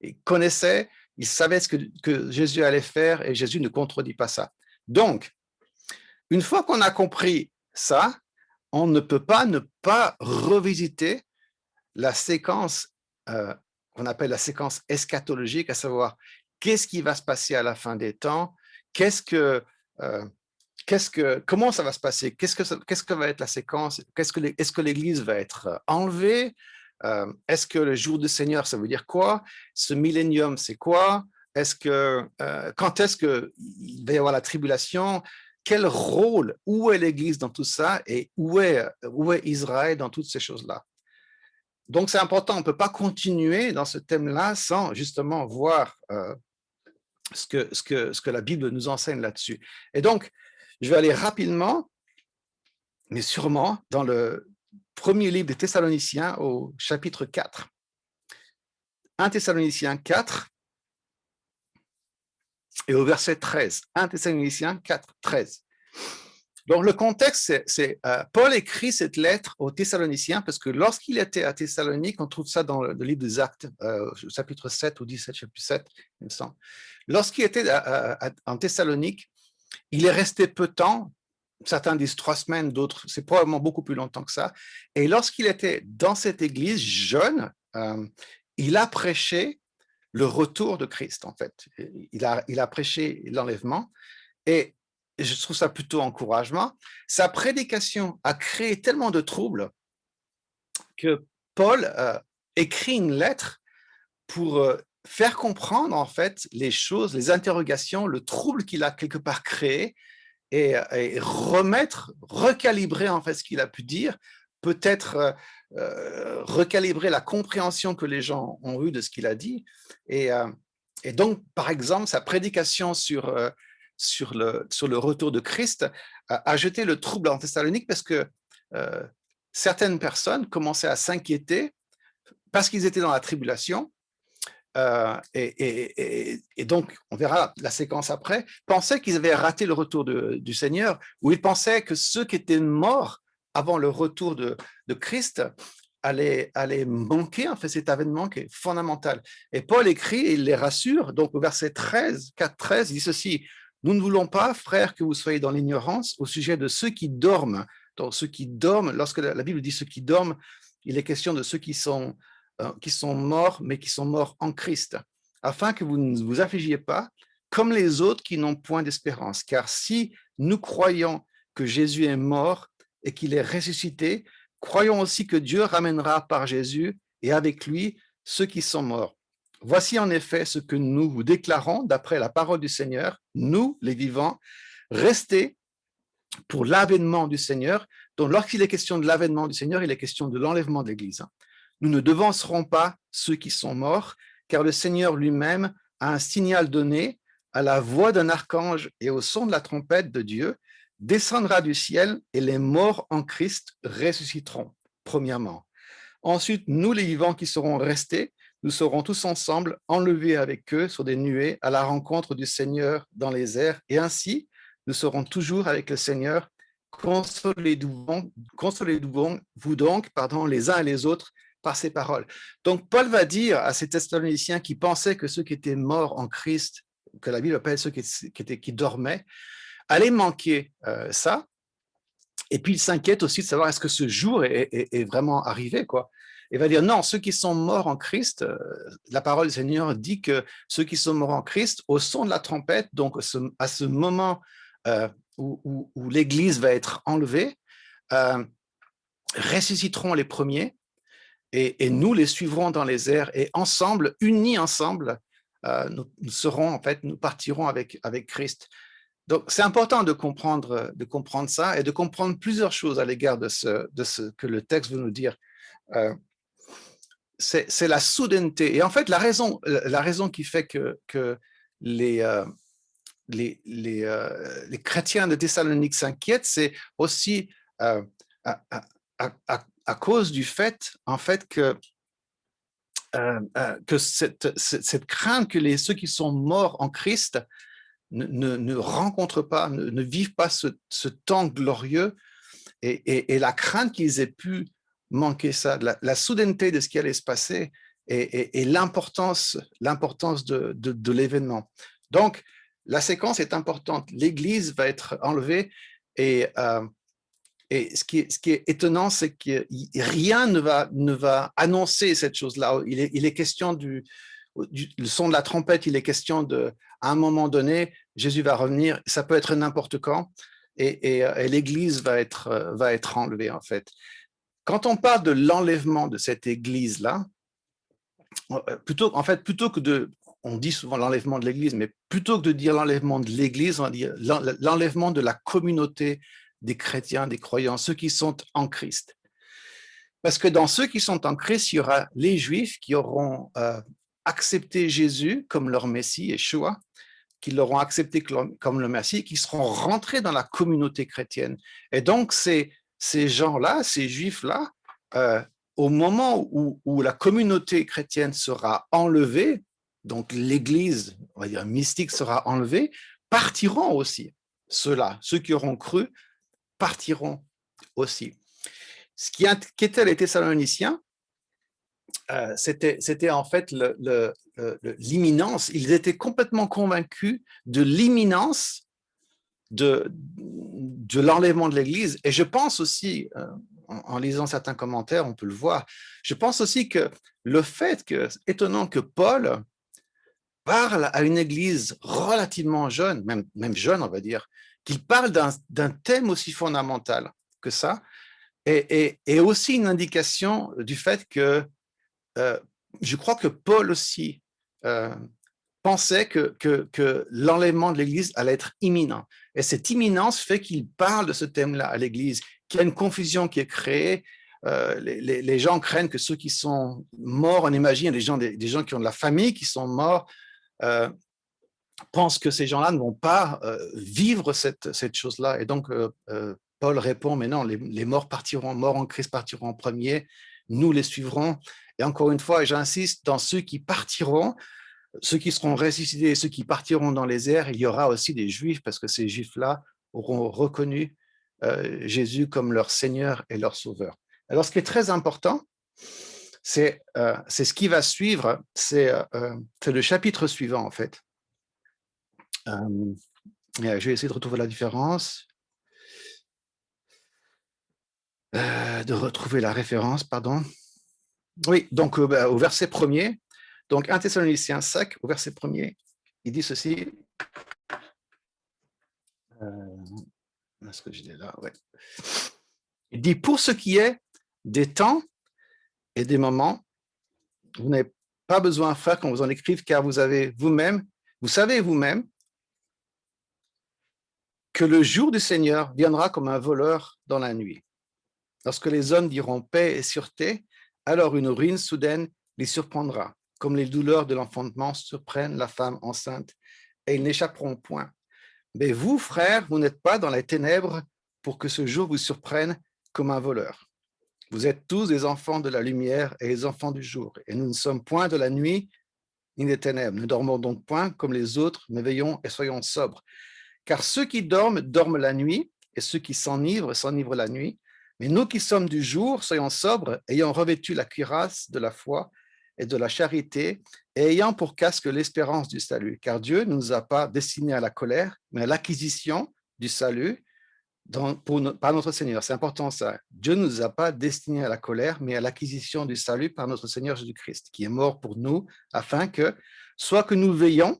ils connaissaient, ils savaient ce que Jésus allait faire et Jésus ne contredit pas ça. Donc, une fois qu'on a compris ça, on ne peut pas ne pas revisiter la séquence qu'on appelle la séquence eschatologique, à savoir qu'est-ce qui va se passer à la fin des temps, comment ça va se passer, qu'est-ce que va être la séquence, est-ce que l'Église va être enlevée, est-ce que le jour du Seigneur, ça veut dire quoi, ce millénium, c'est quoi, quand est-ce qu'il va y avoir la tribulation, quel rôle, où est l'Église dans tout ça et où est Israël dans toutes ces choses-là. Donc, c'est important, on ne peut pas continuer dans ce thème-là sans justement voir ce que la Bible nous enseigne là-dessus. Et donc, je vais aller rapidement, mais sûrement, dans le premier livre des Thessaloniciens au chapitre 4. 1 Thessaloniciens 4 et au verset 13. 1 Thessaloniciens 4, 13. Donc, le contexte, c'est Paul écrit cette lettre aux Thessaloniciens parce que lorsqu'il était à Thessalonique, on trouve ça dans le livre des Actes, chapitre 7 ou 17, chapitre 7, il me semble. Lorsqu'il était en Thessalonique, il est resté peu de temps, certains disent 3 semaines, d'autres, c'est probablement beaucoup plus longtemps que ça. Et lorsqu'il était dans cette église jeune, il a prêché le retour de Christ, en fait. Il a prêché l'enlèvement. Et je trouve ça plutôt encouragement. Sa prédication a créé tellement de troubles que Paul écrit une lettre pour faire comprendre en fait les choses, les interrogations, le trouble qu'il a quelque part créé et recalibrer en fait ce qu'il a pu dire, peut-être recalibrer la compréhension que les gens ont eue de ce qu'il a dit. Et donc, par exemple, sa prédication sur le retour de Christ a jeté le trouble en Thessalonique parce que certaines personnes commençaient à s'inquiéter parce qu'ils étaient dans la tribulation. Et donc, on verra la séquence après, pensaient qu'ils avaient raté le retour du Seigneur, ou ils pensaient que ceux qui étaient morts avant le retour de Christ allaient manquer en fait cet événement qui est fondamental. Et Paul écrit et il les rassure, donc au verset 13, 4, 13, il dit ceci: nous ne voulons pas, frères, que vous soyez dans l'ignorance au sujet de ceux qui dorment. Donc, ceux qui dorment, lorsque la Bible dit ceux qui dorment, il est question de ceux qui sont morts, mais qui sont morts en Christ, afin que vous ne vous affligiez pas comme les autres qui n'ont point d'espérance. Car si nous croyons que Jésus est mort et qu'il est ressuscité. Croyons aussi que Dieu ramènera par Jésus et avec lui ceux qui sont morts. Voici en effet ce que nous vous déclarons d'après la parole du Seigneur, nous, les vivants, restez pour l'avènement du Seigneur. Donc, lorsqu'il est question de l'avènement du Seigneur, il est question de l'enlèvement de l'Église. Nous ne devancerons pas ceux qui sont morts, car le Seigneur lui-même a un signal donné à la voix d'un archange et au son de la trompette de Dieu, descendra du ciel et les morts en Christ ressusciteront, premièrement. Ensuite, nous les vivants qui serons restés, nous serons tous ensemble enlevés avec eux sur des nuées à la rencontre du Seigneur dans les airs, et ainsi, nous serons toujours avec le Seigneur. Consolez-vous donc, les uns et les autres par ces paroles. Donc, Paul va dire à ces Thessaloniciens qui pensaient que ceux qui étaient morts en Christ, que la Bible appelle ceux qui dormaient, allaient manquer ça. Et puis, il s'inquiète aussi de savoir est-ce que ce jour est vraiment arrivé, quoi. Il va dire non, ceux qui sont morts en Christ, la parole du Seigneur dit que ceux qui sont morts en Christ, au son de la trompette, donc à ce moment où l'Église va être enlevée, ressusciteront les premiers et nous les suivrons dans les airs et ensemble, unis ensemble, nous serons en fait, nous partirons avec Christ. Donc, c'est important de comprendre ça et de comprendre plusieurs choses à l'égard de ce que le texte veut nous dire. C'est la soudaineté. Et en fait, la raison qui fait que les chrétiens de Thessalonique s'inquiètent, c'est aussi à cause du fait, en fait, que cette crainte que ceux qui sont morts en Christ ne rencontrent pas, ne vivent pas ce temps glorieux et la crainte qu'ils aient pu manquer ça, la soudaineté de ce qui allait se passer et l'importance de l'événement. Donc, la séquence est importante. L'Église va être enlevée et ce qui est étonnant, c'est que rien ne va annoncer cette chose-là. Il est question du son de la trompette, il est question à un moment donné, Jésus va revenir, ça peut être n'importe quand, et l'Église va être enlevée, en fait. Quand on parle de l'enlèvement de cette Église-là, plutôt que on dit souvent l'enlèvement de l'Église, mais plutôt que de dire l'enlèvement de l'Église, on va dire l'enlèvement de la communauté des chrétiens, des croyants, ceux qui sont en Christ. Parce que dans ceux qui sont en Christ, il y aura les Juifs qui auront accepté Jésus comme leur Messie, Yeshua, qui l'auront accepté comme le Messie, qui seront rentrés dans la communauté chrétienne. Et donc, ces gens-là, ces Juifs-là, au moment où la communauté chrétienne sera enlevée, donc l'Église, on va dire mystique, sera enlevée, partiront aussi. Ceux-là, ceux qui auront cru, partiront aussi. Ce qui inquiétait les Thessaloniciens, c'était en fait l'imminence. Ils étaient complètement convaincus de l'imminence de l'enlèvement de l'Église. Et je pense aussi, en lisant certains commentaires, on peut le voir, je pense aussi que le fait étonnant que Paul parle à une Église relativement jeune, même jeune, on va dire, qu'il parle d'un thème aussi fondamental que ça, et aussi une indication du fait que je crois que Paul aussi pensait que l'enlèvement de l'Église allait être imminent. Et cette imminence fait qu'il parle de ce thème-là à l'Église, qu'il y a une confusion qui est créée. Les gens craignent que ceux qui sont morts, on imagine des gens qui ont de la famille, qui sont morts, pensent que ces gens-là ne vont pas vivre cette chose-là. Et donc, Paul répond, mais non, les morts en Christ partiront en premier, nous les suivrons. Et encore une fois, j'insiste, dans ceux qui partiront, ceux qui seront ressuscités, ceux qui partiront dans les airs, il y aura aussi des Juifs, parce que ces Juifs-là auront reconnu Jésus comme leur Seigneur et leur Sauveur. Alors, ce qui est très important, c'est ce qui va suivre, c'est le chapitre suivant, en fait. Je vais essayer de retrouver la différence, de retrouver la référence, pardon. Oui, donc au verset 1er, donc 1 Thessaloniciens 5, au verset 1er, il dit ceci. Est-ce que je l'ai là? Ouais. Il dit, pour ce qui est des temps et des moments, vous n'avez pas besoin, frère, qu'on vous en écrive, car vous savez vous-même que le jour du Seigneur viendra comme un voleur dans la nuit. Lorsque les hommes diront paix et sûreté, alors une ruine soudaine les surprendra, comme les douleurs de l'enfantement surprennent la femme enceinte, et ils n'échapperont point. Mais vous, frères, vous n'êtes pas dans les ténèbres pour que ce jour vous surprenne comme un voleur. Vous êtes tous des enfants de la lumière et les enfants du jour, et nous ne sommes point de la nuit ni des ténèbres. Ne dormons donc point comme les autres, mais veillons et soyons sobres. Car ceux qui dorment, dorment la nuit, et ceux qui s'enivrent, s'enivrent la nuit. Mais nous qui sommes du jour, soyons sobres, ayant revêtu la cuirasse de la foi et de la charité, et ayant pour casque l'espérance du salut. Car Dieu ne nous a pas destinés à la colère, mais à l'acquisition du salut par notre Seigneur. C'est important ça. Dieu ne nous a pas destinés à la colère, mais à l'acquisition du salut par notre Seigneur Jésus-Christ, qui est mort pour nous, afin que, soit que nous veillions,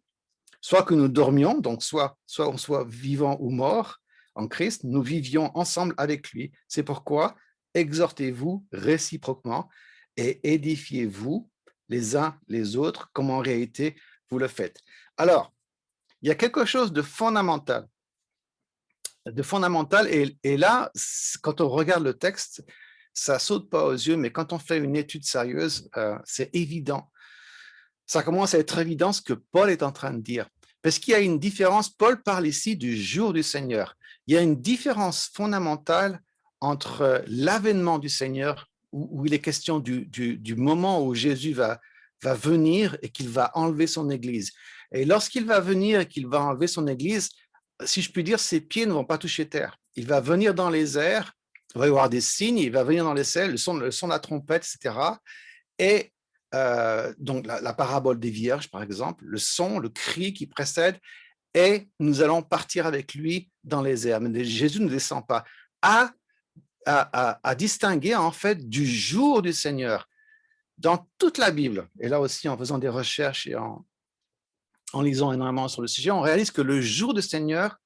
soit que nous dormions, donc soit on soit vivant ou mort en Christ, nous vivions ensemble avec lui. C'est pourquoi exhortez-vous réciproquement et édifiez-vous les uns les autres, comme en réalité vous le faites. Alors, il y a quelque chose de fondamental, et là, quand on regarde le texte, ça saute pas aux yeux, mais quand on fait une étude sérieuse, c'est évident. Ça commence à être évident ce que Paul est en train de dire. Parce qu'il y a une différence, Paul parle ici du jour du Seigneur. Il y a une différence fondamentale entre l'avènement du Seigneur, où il est question du moment où Jésus va venir et qu'il va enlever son Église. Et lorsqu'il va venir et qu'il va enlever son Église, si je puis dire, ses pieds ne vont pas toucher terre. Il va venir dans les airs, il va y avoir des signes, il va venir dans les airs, le son de la trompette, etc. Et donc la parabole des vierges, par exemple, le son, le cri qui précède, et nous allons partir avec lui dans les airs. Mais Jésus ne descend pas. À distinguer en fait du jour du Seigneur. Dans toute la Bible, et là aussi en faisant des recherches et en lisant énormément sur le sujet, on réalise que le jour du Seigneur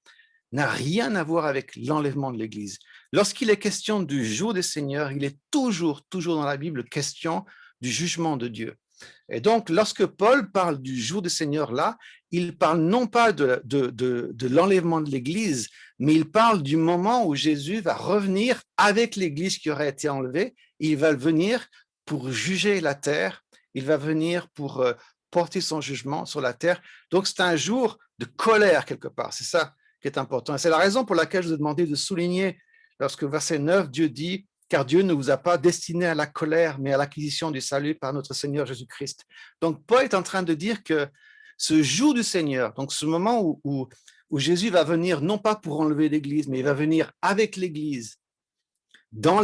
n'a rien à voir avec l'enlèvement de l'Église. Lorsqu'il est question du jour du Seigneur, il est toujours dans la Bible question du jugement de Dieu. Et donc, lorsque Paul parle du jour du Seigneur là, il parle non pas de l'enlèvement de l'Église, mais il parle du moment où Jésus va revenir avec l'Église qui aurait été enlevée. Il va venir pour juger la terre, il va venir pour porter son jugement sur la terre. Donc, c'est un jour de colère quelque part, c'est ça qui est important. Et c'est la raison pour laquelle je vous ai demandé de souligner, lorsque verset 9, Dieu dit car Dieu ne vous a pas destiné à la colère, mais à l'acquisition du salut par notre Seigneur Jésus-Christ. Donc, Paul est en train de dire que ce jour du Seigneur, donc ce moment où Jésus va venir, non pas pour enlever l'Église, mais il va venir avec l'Église, dans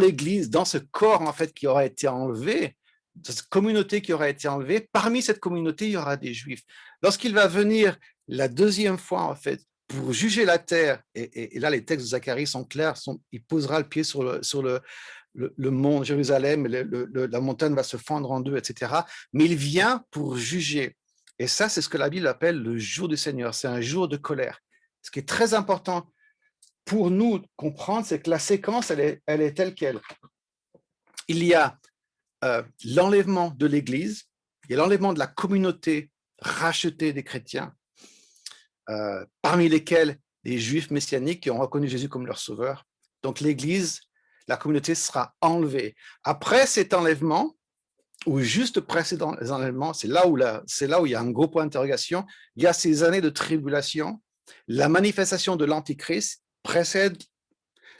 ce corps, en fait, qui aura été enlevé, cette communauté qui aura été enlevée, parmi cette communauté, il y aura des Juifs. Lorsqu'il va venir la deuxième fois, en fait, pour juger la terre, et là les textes de Zacharie sont clairs, il posera le pied sur le mont Jérusalem, la montagne va se fendre en deux, etc. Mais il vient pour juger. Et ça, c'est ce que la Bible appelle le jour du Seigneur. C'est un jour de colère. Ce qui est très important pour nous comprendre, c'est que la séquence, elle est telle qu'elle. Il y a l'enlèvement de l'Église, il y a l'enlèvement de la communauté rachetée des chrétiens, parmi lesquels les Juifs messianiques qui ont reconnu Jésus comme leur sauveur. Donc l'Église, la communauté sera enlevée. Après cet enlèvement, ou juste précédent les enlèvements, c'est là où il y a un gros point d'interrogation. Il y a ces années de tribulation. La manifestation de l'Antichrist précède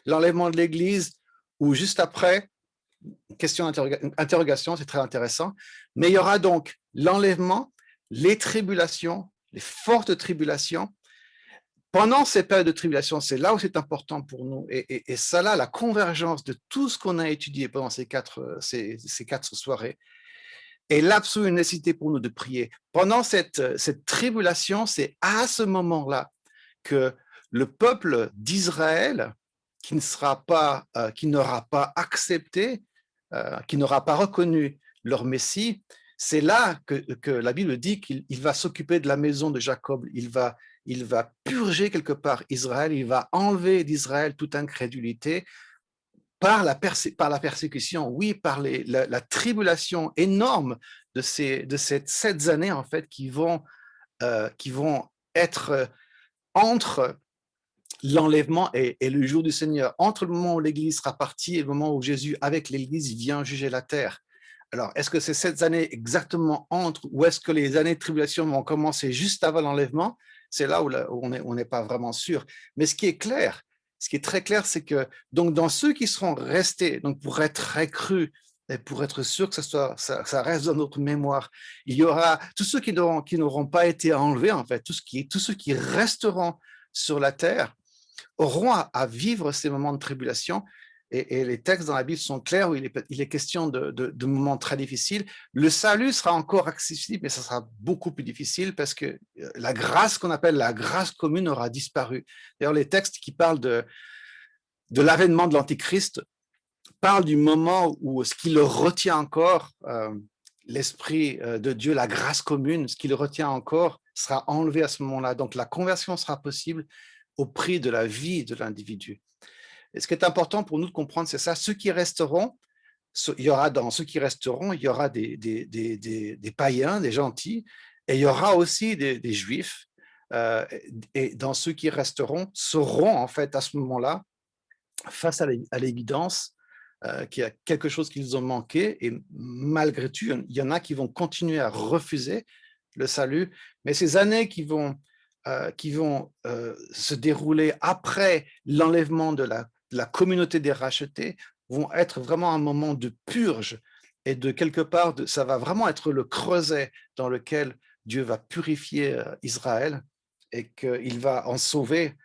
l'enlèvement de l'Église, ou juste après, question d'interrogation, c'est très intéressant. Mais il y aura donc l'enlèvement, les tribulations, les fortes tribulations. Pendant ces périodes de tribulation, c'est là où c'est important pour nous. Et ça, là, la convergence de tout ce qu'on a étudié pendant ces quatre soirées est l'absolue nécessité pour nous de prier. Pendant cette tribulation, c'est à ce moment-là que le peuple d'Israël, qui n'aura pas accepté, qui n'aura pas reconnu leur Messie, c'est là que la Bible dit qu'il va s'occuper de la maison de Jacob. Il va il va purger quelque part Israël, il va enlever d'Israël toute incrédulité par la persécution, oui, par la tribulation énorme de ces 7 années, en fait, qui vont être entre l'enlèvement et le jour du Seigneur, entre le moment où l'Église sera partie et le moment où Jésus, avec l'Église, vient juger la terre. Alors, est-ce que c'est 7 années exactement entre, ou est-ce que les années de tribulation vont commencer juste avant l'enlèvement? C'est là où on n'est pas vraiment sûr. Mais ce qui est clair, ce qui est très clair, c'est que donc dans ceux qui seront restés, donc pour être très crus et pour être sûr que ça reste dans notre mémoire, il y aura tous ceux qui n'auront pas été enlevés, en fait, tous ceux qui resteront sur la terre auront à vivre ces moments de tribulation. Et les textes dans la Bible sont clairs où il est question de moments très difficiles. Le salut sera encore accessible, mais ça sera beaucoup plus difficile parce que la grâce qu'on appelle la grâce commune aura disparu. D'ailleurs, les textes qui parlent de l'avènement de l'Antichrist parlent du moment où ce qui le retient encore, l'Esprit de Dieu, la grâce commune, ce qui le retient encore sera enlevé à ce moment-là. Donc la conversion sera possible au prix de la vie de l'individu. Et ce qui est important pour nous de comprendre, c'est ça. Ceux qui resteront, il y aura dans ceux qui resteront, il y aura des païens, des gentils, et il y aura aussi des juifs. Et dans ceux qui resteront, seront en fait à ce moment-là face à l'évidence qu'il y a quelque chose qu'ils ont manqué. Et malgré tout, il y en a qui vont continuer à refuser le salut. Mais ces années qui vont se dérouler après l'enlèvement de la communauté des rachetés vont être vraiment un moment de purge et de quelque part, ça va vraiment être le creuset dans lequel Dieu va purifier Israël et qu'il va en sauver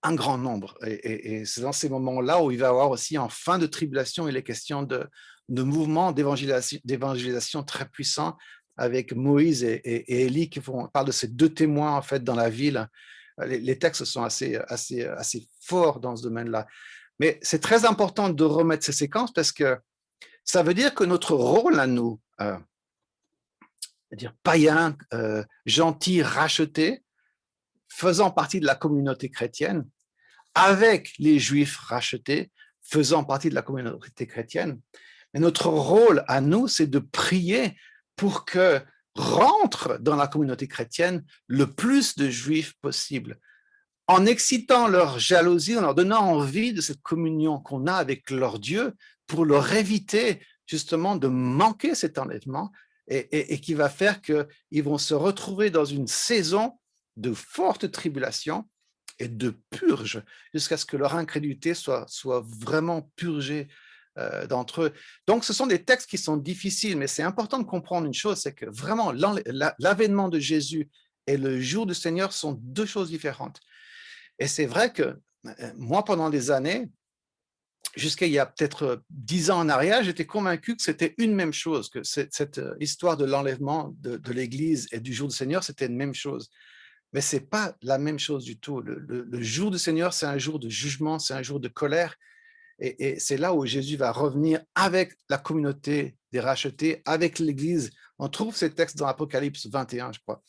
un grand nombre. Et c'est dans ces moments-là où il va y avoir aussi en fin de tribulation, il est question de mouvements d'évangélisation très puissants avec Moïse et Élie qui parlent de ces 2 témoins en fait dans la ville. Les textes sont assez forts dans ce domaine-là. Mais c'est très important de remettre ces séquences parce que ça veut dire que notre rôle à nous, c'est-à-dire païens, gentils, rachetés, faisant partie de la communauté chrétienne, avec les Juifs rachetés, faisant partie de la communauté chrétienne. Mais notre rôle à nous, c'est de prier pour que rentre dans la communauté chrétienne le plus de Juifs possible, en excitant leur jalousie, en leur donnant envie de cette communion qu'on a avec leur Dieu, pour leur éviter justement de manquer cet enlèvement et qui va faire qu'ils vont se retrouver dans une saison de forte tribulation et de purge jusqu'à ce que leur incrédulité soit vraiment purgée d'entre eux. Donc, ce sont des textes qui sont difficiles, mais c'est important de comprendre une chose, c'est que vraiment, l'avènement de Jésus et le jour du Seigneur sont 2 choses différentes. Et c'est vrai que moi, pendant des années, jusqu'à il y a peut-être 10 ans en arrière, j'étais convaincu que c'était une même chose, que cette histoire de l'enlèvement de l'Église et du jour du Seigneur, c'était une même chose. Mais ce n'est pas la même chose du tout. Le jour du Seigneur, c'est un jour de jugement, c'est un jour de colère. Et c'est là où Jésus va revenir avec la communauté des rachetés, avec l'Église. On trouve ces textes dans Apocalypse 21, je crois.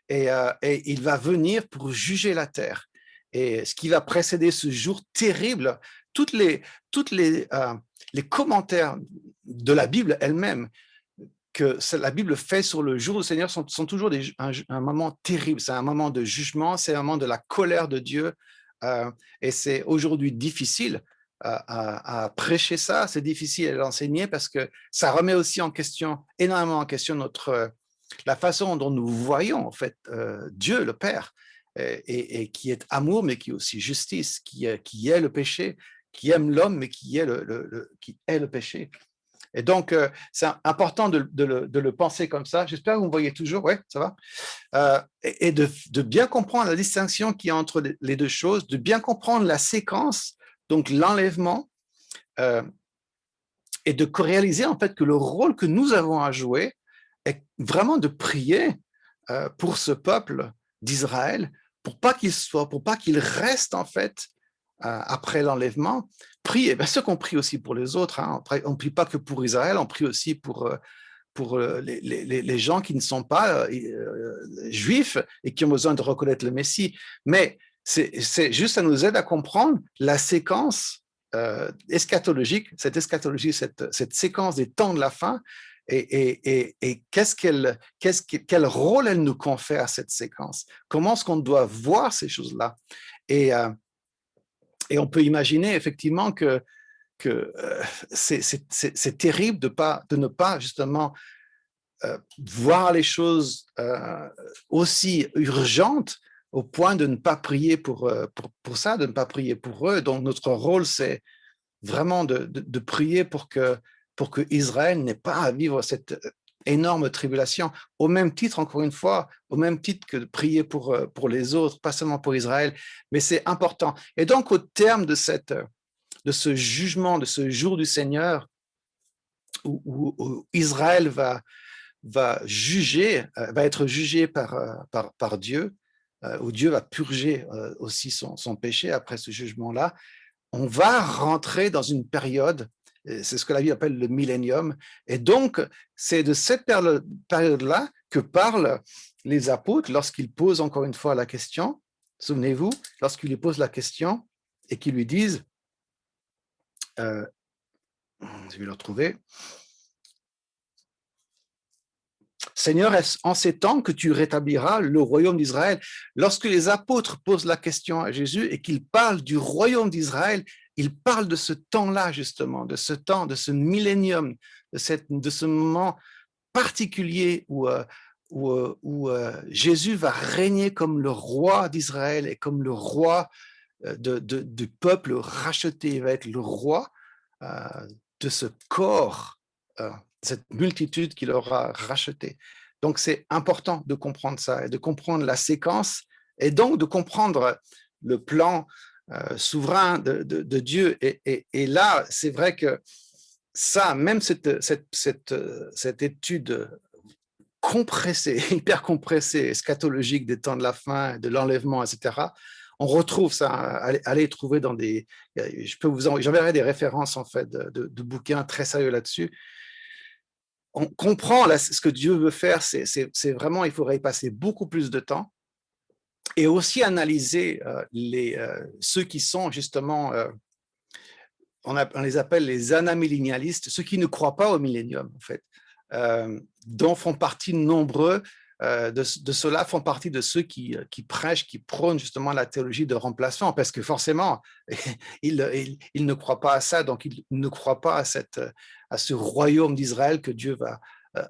Et il va venir pour juger la terre. Et ce qui va précéder ce jour terrible, toutes les commentaires de la Bible elle-même que la Bible fait sur le jour du Seigneur sont toujours un moment terrible. C'est un moment de jugement, c'est un moment de la colère de Dieu. Et c'est aujourd'hui difficile à prêcher ça, c'est difficile à l'enseigner parce que ça remet aussi énormément en question la façon dont nous voyons en fait Dieu, le Père, et qui est amour, mais qui est aussi justice, qui est le péché, qui aime l'homme, mais qui est le péché. Et donc, c'est important de le penser comme ça. J'espère que vous me voyez toujours. Oui, ça va. Et de bien comprendre la distinction qu'il y a entre les 2 choses, de bien comprendre la séquence, donc l'enlèvement, et de réaliser en fait que le rôle que nous avons à jouer est vraiment de prier pour ce peuple d'Israël, pour pas qu'il reste en fait après l'enlèvement. Prier, bien sûr qu'on prie aussi pour les autres. Hein. On ne prie pas que pour Israël, on prie aussi pour pour les gens qui ne sont pas juifs et qui ont besoin de reconnaître le Messie. Mais c'est juste, ça nous aide à comprendre la séquence eschatologique, cette séquence des temps de la fin, et quel rôle elle nous confère à cette séquence. Comment est-ce qu'on doit voir ces choses-là? Et on peut imaginer effectivement que c'est terrible de ne pas justement voir les choses aussi urgentes au point de ne pas prier pour ça, de ne pas prier pour eux. Donc notre rôle, c'est vraiment de prier pour que Israël n'ait pas à vivre cette énorme tribulation. Au même titre, encore une fois, au même titre que de prier pour les autres, pas seulement pour Israël, mais c'est important. Et donc, au terme de ce jugement, de ce jour du Seigneur, où Israël va être jugé par Dieu, où Dieu va purger aussi son péché après ce jugement-là, on va rentrer dans une période, c'est ce que la Bible appelle le millénium, et donc c'est de cette période-là que parlent les apôtres lorsqu'ils posent encore une fois la question. Souvenez-vous, lorsqu'ils lui posent la question et qu'ils lui disent, je vais le retrouver, Seigneur, est-ce en ces temps que tu rétabliras le royaume d'Israël? Lorsque les apôtres posent la question à Jésus et qu'ils parlent du royaume d'Israël, ils parlent de ce temps-là, justement, de ce temps, de ce millénium, de ce moment particulier où Jésus va régner comme le roi d'Israël et comme le roi du peuple racheté. Il va être le roi de ce corps, cette multitude qu'il aura racheté. Donc, c'est important de comprendre ça et de comprendre la séquence et donc de comprendre le plan souverain de Dieu. Et là, c'est vrai que ça, même cette étude compressée, hyper compressée, eschatologique des temps de la fin, de l'enlèvement, etc., on retrouve ça, allez trouver dans des... J'enverrai des références, en fait, de bouquins très sérieux là-dessus. On comprend là, ce que Dieu veut faire, c'est vraiment, il faudrait y passer beaucoup plus de temps et aussi analyser ceux qui sont justement, on les appelle les anamillénialistes, ceux qui ne croient pas au millénium, en fait, dont font partie nombreux de ceux-là font partie de ceux qui prêchent, qui prônent justement la théologie de remplacement, parce que forcément, ils ne croient pas à ça, donc ils ne croient pas à ce royaume d'Israël que Dieu va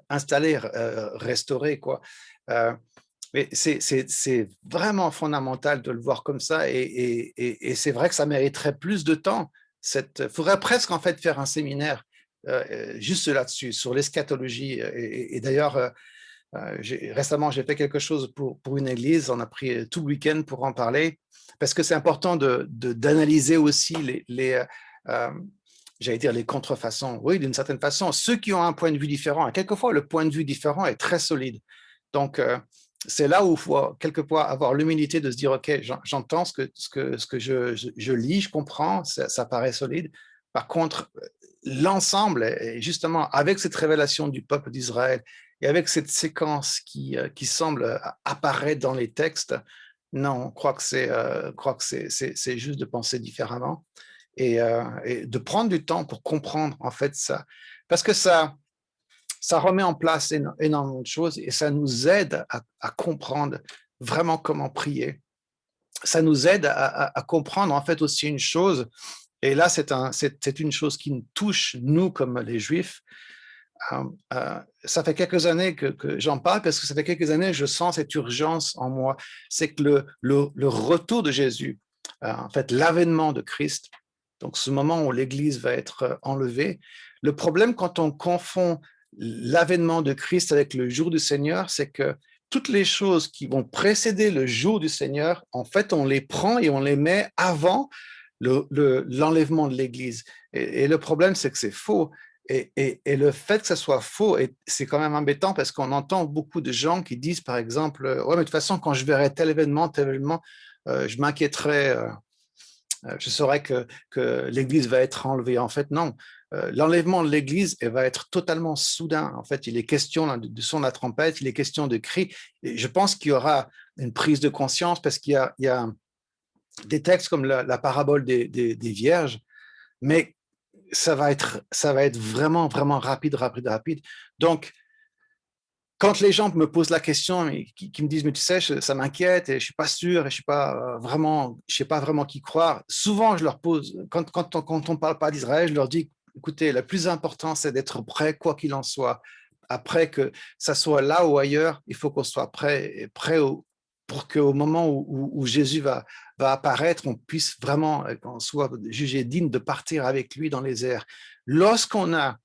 installer, restaurer, quoi. Mais c'est vraiment fondamental de le voir comme ça, et c'est vrai que ça mériterait plus de temps. Il faudrait presque en fait faire un séminaire juste là-dessus, sur l'eschatologie. Et d'ailleurs, récemment, j'ai fait quelque chose pour une église. On a pris tout le week-end pour en parler, parce que c'est important d'analyser aussi j'allais dire les contrefaçons. Oui, d'une certaine façon, ceux qui ont un point de vue différent, et quelquefois le point de vue différent est très solide. Donc, c'est là où il faut quelquefois avoir l'humilité de se dire, OK, j'entends ce que je lis, je comprends, ça paraît solide. Par contre, l'ensemble, et justement, avec cette révélation du peuple d'Israël et avec cette séquence qui semble apparaître dans les textes, non, on croit que c'est juste de penser différemment et de prendre du temps pour comprendre en fait ça. Parce que ça remet en place énormément de choses et ça nous aide à comprendre vraiment comment prier. Ça nous aide à comprendre en fait aussi une chose, et là c'est une chose qui nous touche, nous comme les Juifs. Ça fait quelques années que j'en parle, parce que ça fait quelques années que je sens cette urgence en moi. C'est que le retour de Jésus, en fait l'avènement de Christ, donc ce moment où l'Église va être enlevée, le problème quand on confond l'avènement de Christ avec le jour du Seigneur, c'est que toutes les choses qui vont précéder le jour du Seigneur, en fait, on les prend et on les met avant l'enlèvement de l'Église. Et le problème, c'est que c'est faux. Et le fait que ça soit faux, c'est quand même embêtant, parce qu'on entend beaucoup de gens qui disent, par exemple, ouais, mais de toute façon, quand je verrai tel événement, je m'inquiéterai je saurai que l'Église va être enlevée. En fait, non. L'enlèvement de l'Église va être totalement soudain. En fait, il est question de son de la trompette, il est question de cris. Et je pense qu'il y aura une prise de conscience parce il y a des textes comme la parabole des vierges, mais ça va être vraiment, vraiment rapide, rapide, rapide. Donc, quand les gens me posent la question et qui me disent, mais tu sais, ça m'inquiète et je suis pas sûr et je sais pas vraiment qui croire, souvent je leur pose, quand on parle pas d'Israël, je leur dis, écoutez, le plus important, c'est d'être prêt, quoi qu'il en soit. Après que ça soit là ou ailleurs, il faut qu'on soit prêt, pour qu'au moment où Jésus va apparaître, on puisse vraiment, qu'on soit jugé digne de partir avec lui dans les airs. Lorsqu'on a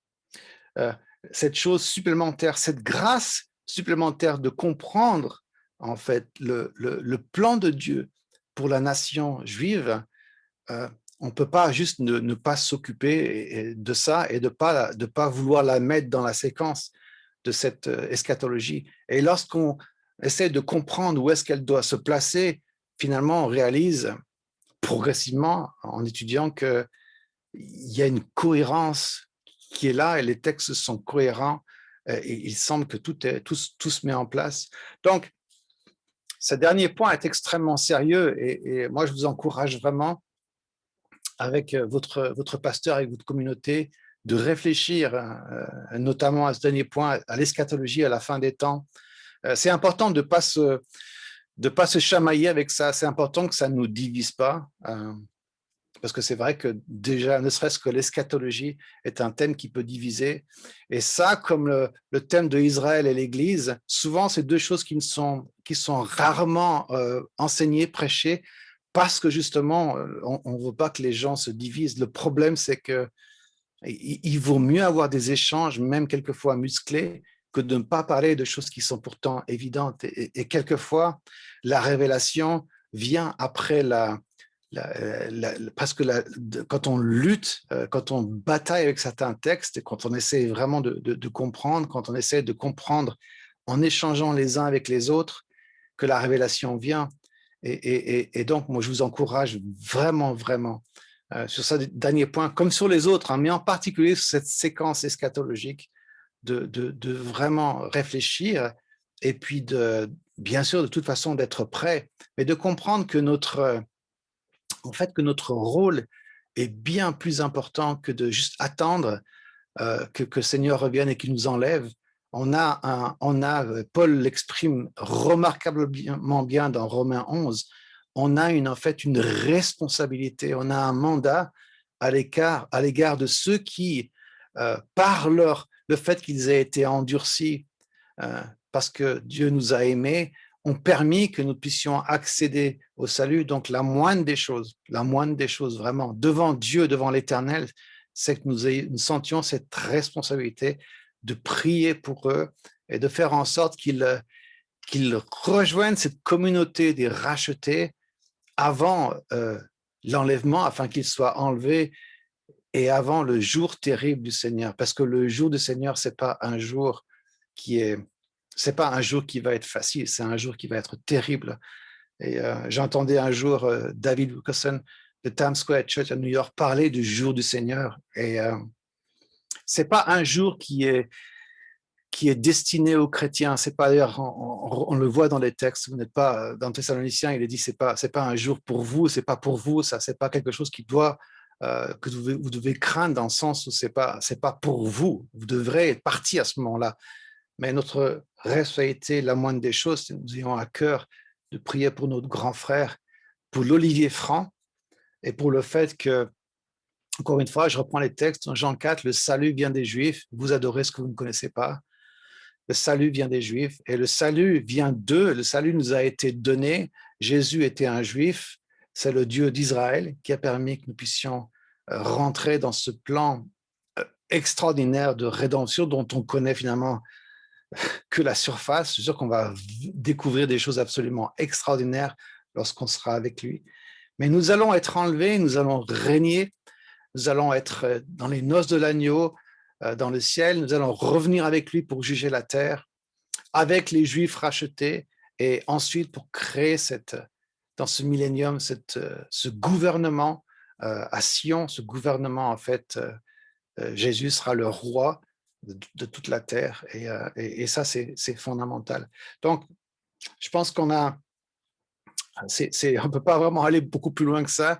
euh, cette chose supplémentaire, cette grâce supplémentaire de comprendre en fait le plan de Dieu pour la nation juive, on ne peut pas juste ne pas s'occuper de ça et de pas vouloir la mettre dans la séquence de cette eschatologie. Et lorsqu'on essaie de comprendre où est-ce qu'elle doit se placer, finalement, on réalise progressivement en étudiant qu'il y a une cohérence qui est là et les textes sont cohérents et il semble que tout se met en place. Donc, ce dernier point est extrêmement sérieux et moi, je vous encourage vraiment avec votre pasteur, avec votre communauté, de réfléchir notamment à ce dernier point, à l'eschatologie, à la fin des temps. C'est important de ne pas se chamailler avec ça. C'est important que ça ne nous divise pas. Parce que c'est vrai que déjà, ne serait-ce que l'eschatologie est un thème qui peut diviser. Et ça, comme le thème de Israël et l'Église, souvent, c'est deux choses qui sont rarement enseignées, prêchées, parce que justement, on ne veut pas que les gens se divisent. Le problème, c'est que il vaut mieux avoir des échanges, même quelquefois musclés, que de ne pas parler de choses qui sont pourtant évidentes. Et quelquefois, la révélation vient après parce que quand on lutte, quand on bataille avec certains textes, et quand on essaie vraiment de comprendre, quand on essaie de comprendre en échangeant les uns avec les autres, que la révélation vient. Et donc, moi, je vous encourage vraiment, vraiment, sur ce dernier point, comme sur les autres, hein, mais en particulier sur cette séquence eschatologique, de vraiment réfléchir et puis bien sûr, de toute façon, d'être prêt, mais de comprendre que que notre rôle est bien plus important que de juste attendre que le Seigneur revienne et qu'il nous enlève. Paul l'exprime remarquablement bien dans Romains 11, on a en fait une responsabilité, on a un mandat à l'égard de ceux qui, par le fait qu'ils aient été endurcis, euh, parce que Dieu nous a aimés, ont permis que nous puissions accéder au salut. Donc la moindre des choses vraiment, devant Dieu, devant l'Éternel, c'est que nous sentions cette responsabilité de prier pour eux et de faire en sorte qu'ils rejoignent cette communauté des rachetés avant l'enlèvement, afin qu'ils soient enlevés et avant le jour terrible du Seigneur. Parce que le jour du Seigneur, c'est pas un jour c'est pas un jour qui va être facile, c'est un jour qui va être terrible. Et j'entendais un jour David Wilkerson de Times Square Church à New York parler du jour du Seigneur. Et c'est pas un jour qui est destiné aux chrétiens. C'est pas d'ailleurs, on le voit dans les textes. Vous n'êtes pas dans Thessaloniciens. Il est dit c'est pas un jour pour vous. C'est pas pour vous. Ça c'est pas quelque chose qui doit que vous devez craindre dans le sens où c'est pas pour vous. Vous devrez être parti à ce moment-là. Mais notre responsabilité, la moindre des choses, c'est que nous ayons à cœur de prier pour notre grand frère, pour l'Olivier Franc et pour le fait que, encore une fois, je reprends les textes, dans Jean 4, le salut vient des Juifs, vous adorez ce que vous ne connaissez pas. Le salut vient des Juifs et le salut vient d'eux, le salut nous a été donné. Jésus était un Juif, c'est le Dieu d'Israël qui a permis que nous puissions rentrer dans ce plan extraordinaire de rédemption dont on connaît finalement que la surface. Je suis sûr qu'on va découvrir des choses absolument extraordinaires lorsqu'on sera avec lui. Mais nous allons être enlevés, nous allons régner, nous allons être dans les noces de l'agneau, dans le ciel, nous allons revenir avec lui pour juger la terre, avec les Juifs rachetés, et ensuite pour créer dans ce millénium, ce gouvernement à Sion, ce gouvernement, en fait, Jésus sera le roi de toute la terre et ça, c'est fondamental. Donc, je pense qu'on a, on ne peut pas vraiment aller beaucoup plus loin que ça,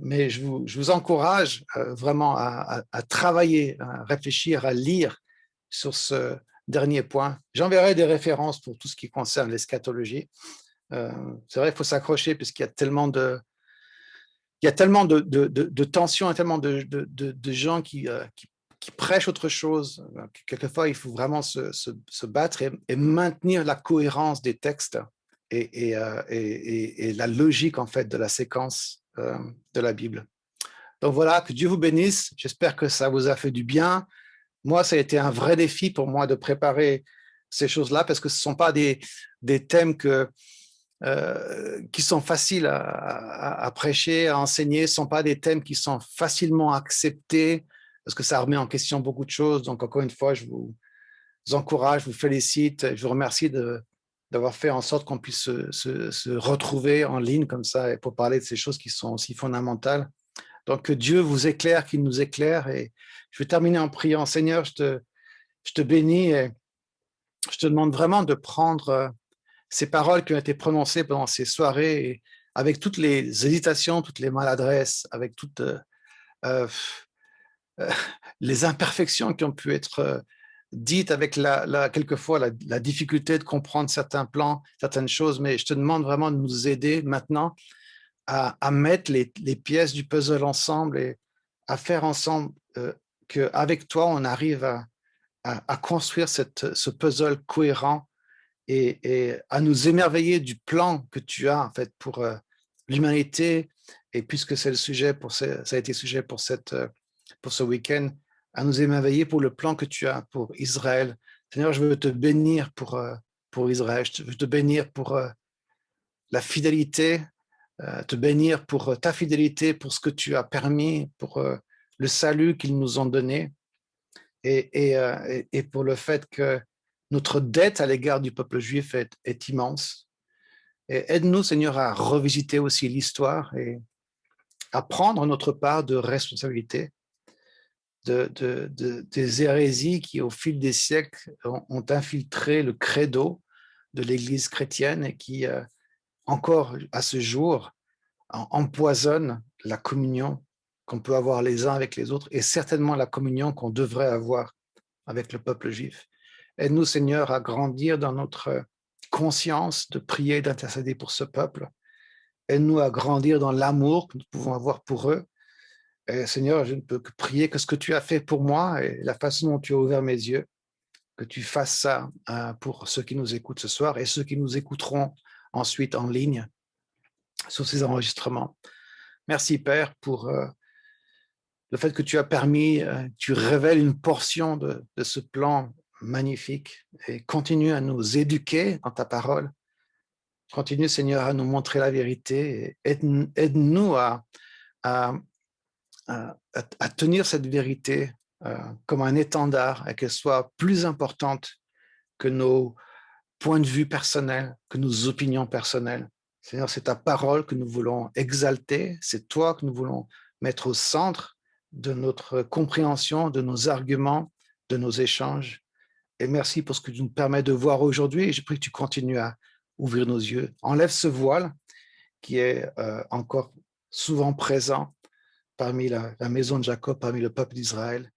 mais je vous encourage vraiment à travailler, à réfléchir, à lire sur ce dernier point. J'enverrai des références pour tout ce qui concerne l'eschatologie. C'est vrai, il faut s'accrocher puisqu'il y a tellement de, il y a tellement de tensions, tellement de gens qui prêchent autre chose. Quelquefois, il faut vraiment se battre et maintenir la cohérence des textes et la logique en fait de la séquence de la Bible. Donc voilà, que Dieu vous bénisse. J'espère que ça vous a fait du bien. Moi, ça a été un vrai défi pour moi de préparer ces choses-là parce que ce ne sont pas des thèmes qui sont faciles à prêcher, à enseigner. Ce ne sont pas des thèmes qui sont facilement acceptés parce que ça remet en question beaucoup de choses. Donc, encore une fois, je vous encourage, je vous félicite, je vous remercie d'avoir fait en sorte qu'on puisse se retrouver en ligne comme ça et pour parler de ces choses qui sont aussi fondamentales. Donc, que Dieu vous éclaire, qu'il nous éclaire. Et je vais terminer en priant. Seigneur, je te bénis et je te demande vraiment de prendre ces paroles qui ont été prononcées pendant ces soirées, et avec toutes les hésitations, toutes les maladresses, avec toutes euh, les imperfections qui ont pu être dites, avec quelquefois la difficulté de comprendre certains plans, certaines choses, mais je te demande vraiment de nous aider maintenant à mettre les pièces du puzzle ensemble et à faire ensemble qu'avec toi, on arrive à construire ce puzzle cohérent et à nous émerveiller du plan que tu as en fait pour l'humanité. Et puisque c'est le sujet ça a été sujet pour pour ce week-end, à nous émerveiller pour le plan que tu as pour Israël. Seigneur, je veux te bénir pour Israël. Je veux te bénir pour la fidélité, te bénir pour ta fidélité, pour ce que tu as permis, pour le salut qu'ils nous ont donné et pour le fait que notre dette à l'égard du peuple juif est immense. Et aide-nous, Seigneur, à revisiter aussi l'histoire et à prendre notre part de responsabilité des hérésies qui, au fil des siècles, ont infiltré le credo de l'Église chrétienne et qui, encore à ce jour, empoisonnent la communion qu'on peut avoir les uns avec les autres et certainement la communion qu'on devrait avoir avec le peuple juif. Aide-nous, Seigneur, à grandir dans notre conscience de prier et d'intercéder pour ce peuple. Aide-nous à grandir dans l'amour que nous pouvons avoir pour eux. Et Seigneur, je ne peux que prier que ce que tu as fait pour moi et la façon dont tu as ouvert mes yeux, que tu fasses ça pour ceux qui nous écoutent ce soir et ceux qui nous écouteront ensuite en ligne sur ces enregistrements. Merci, Père, pour le fait que tu as permis, tu révèles une portion de ce plan magnifique et continue à nous éduquer dans ta parole. Continue, Seigneur, à nous montrer la vérité. Aide-nous à, à tenir cette vérité comme un étendard et qu'elle soit plus importante que nos points de vue personnels, que nos opinions personnelles. Seigneur, c'est ta parole que nous voulons exalter, c'est toi que nous voulons mettre au centre de notre compréhension, de nos arguments, de nos échanges. Et merci pour ce que tu nous permets de voir aujourd'hui. Et je prie que tu continues à ouvrir nos yeux. Enlève ce voile qui est encore souvent présent parmi la maison de Jacob, parmi le peuple d'Israël.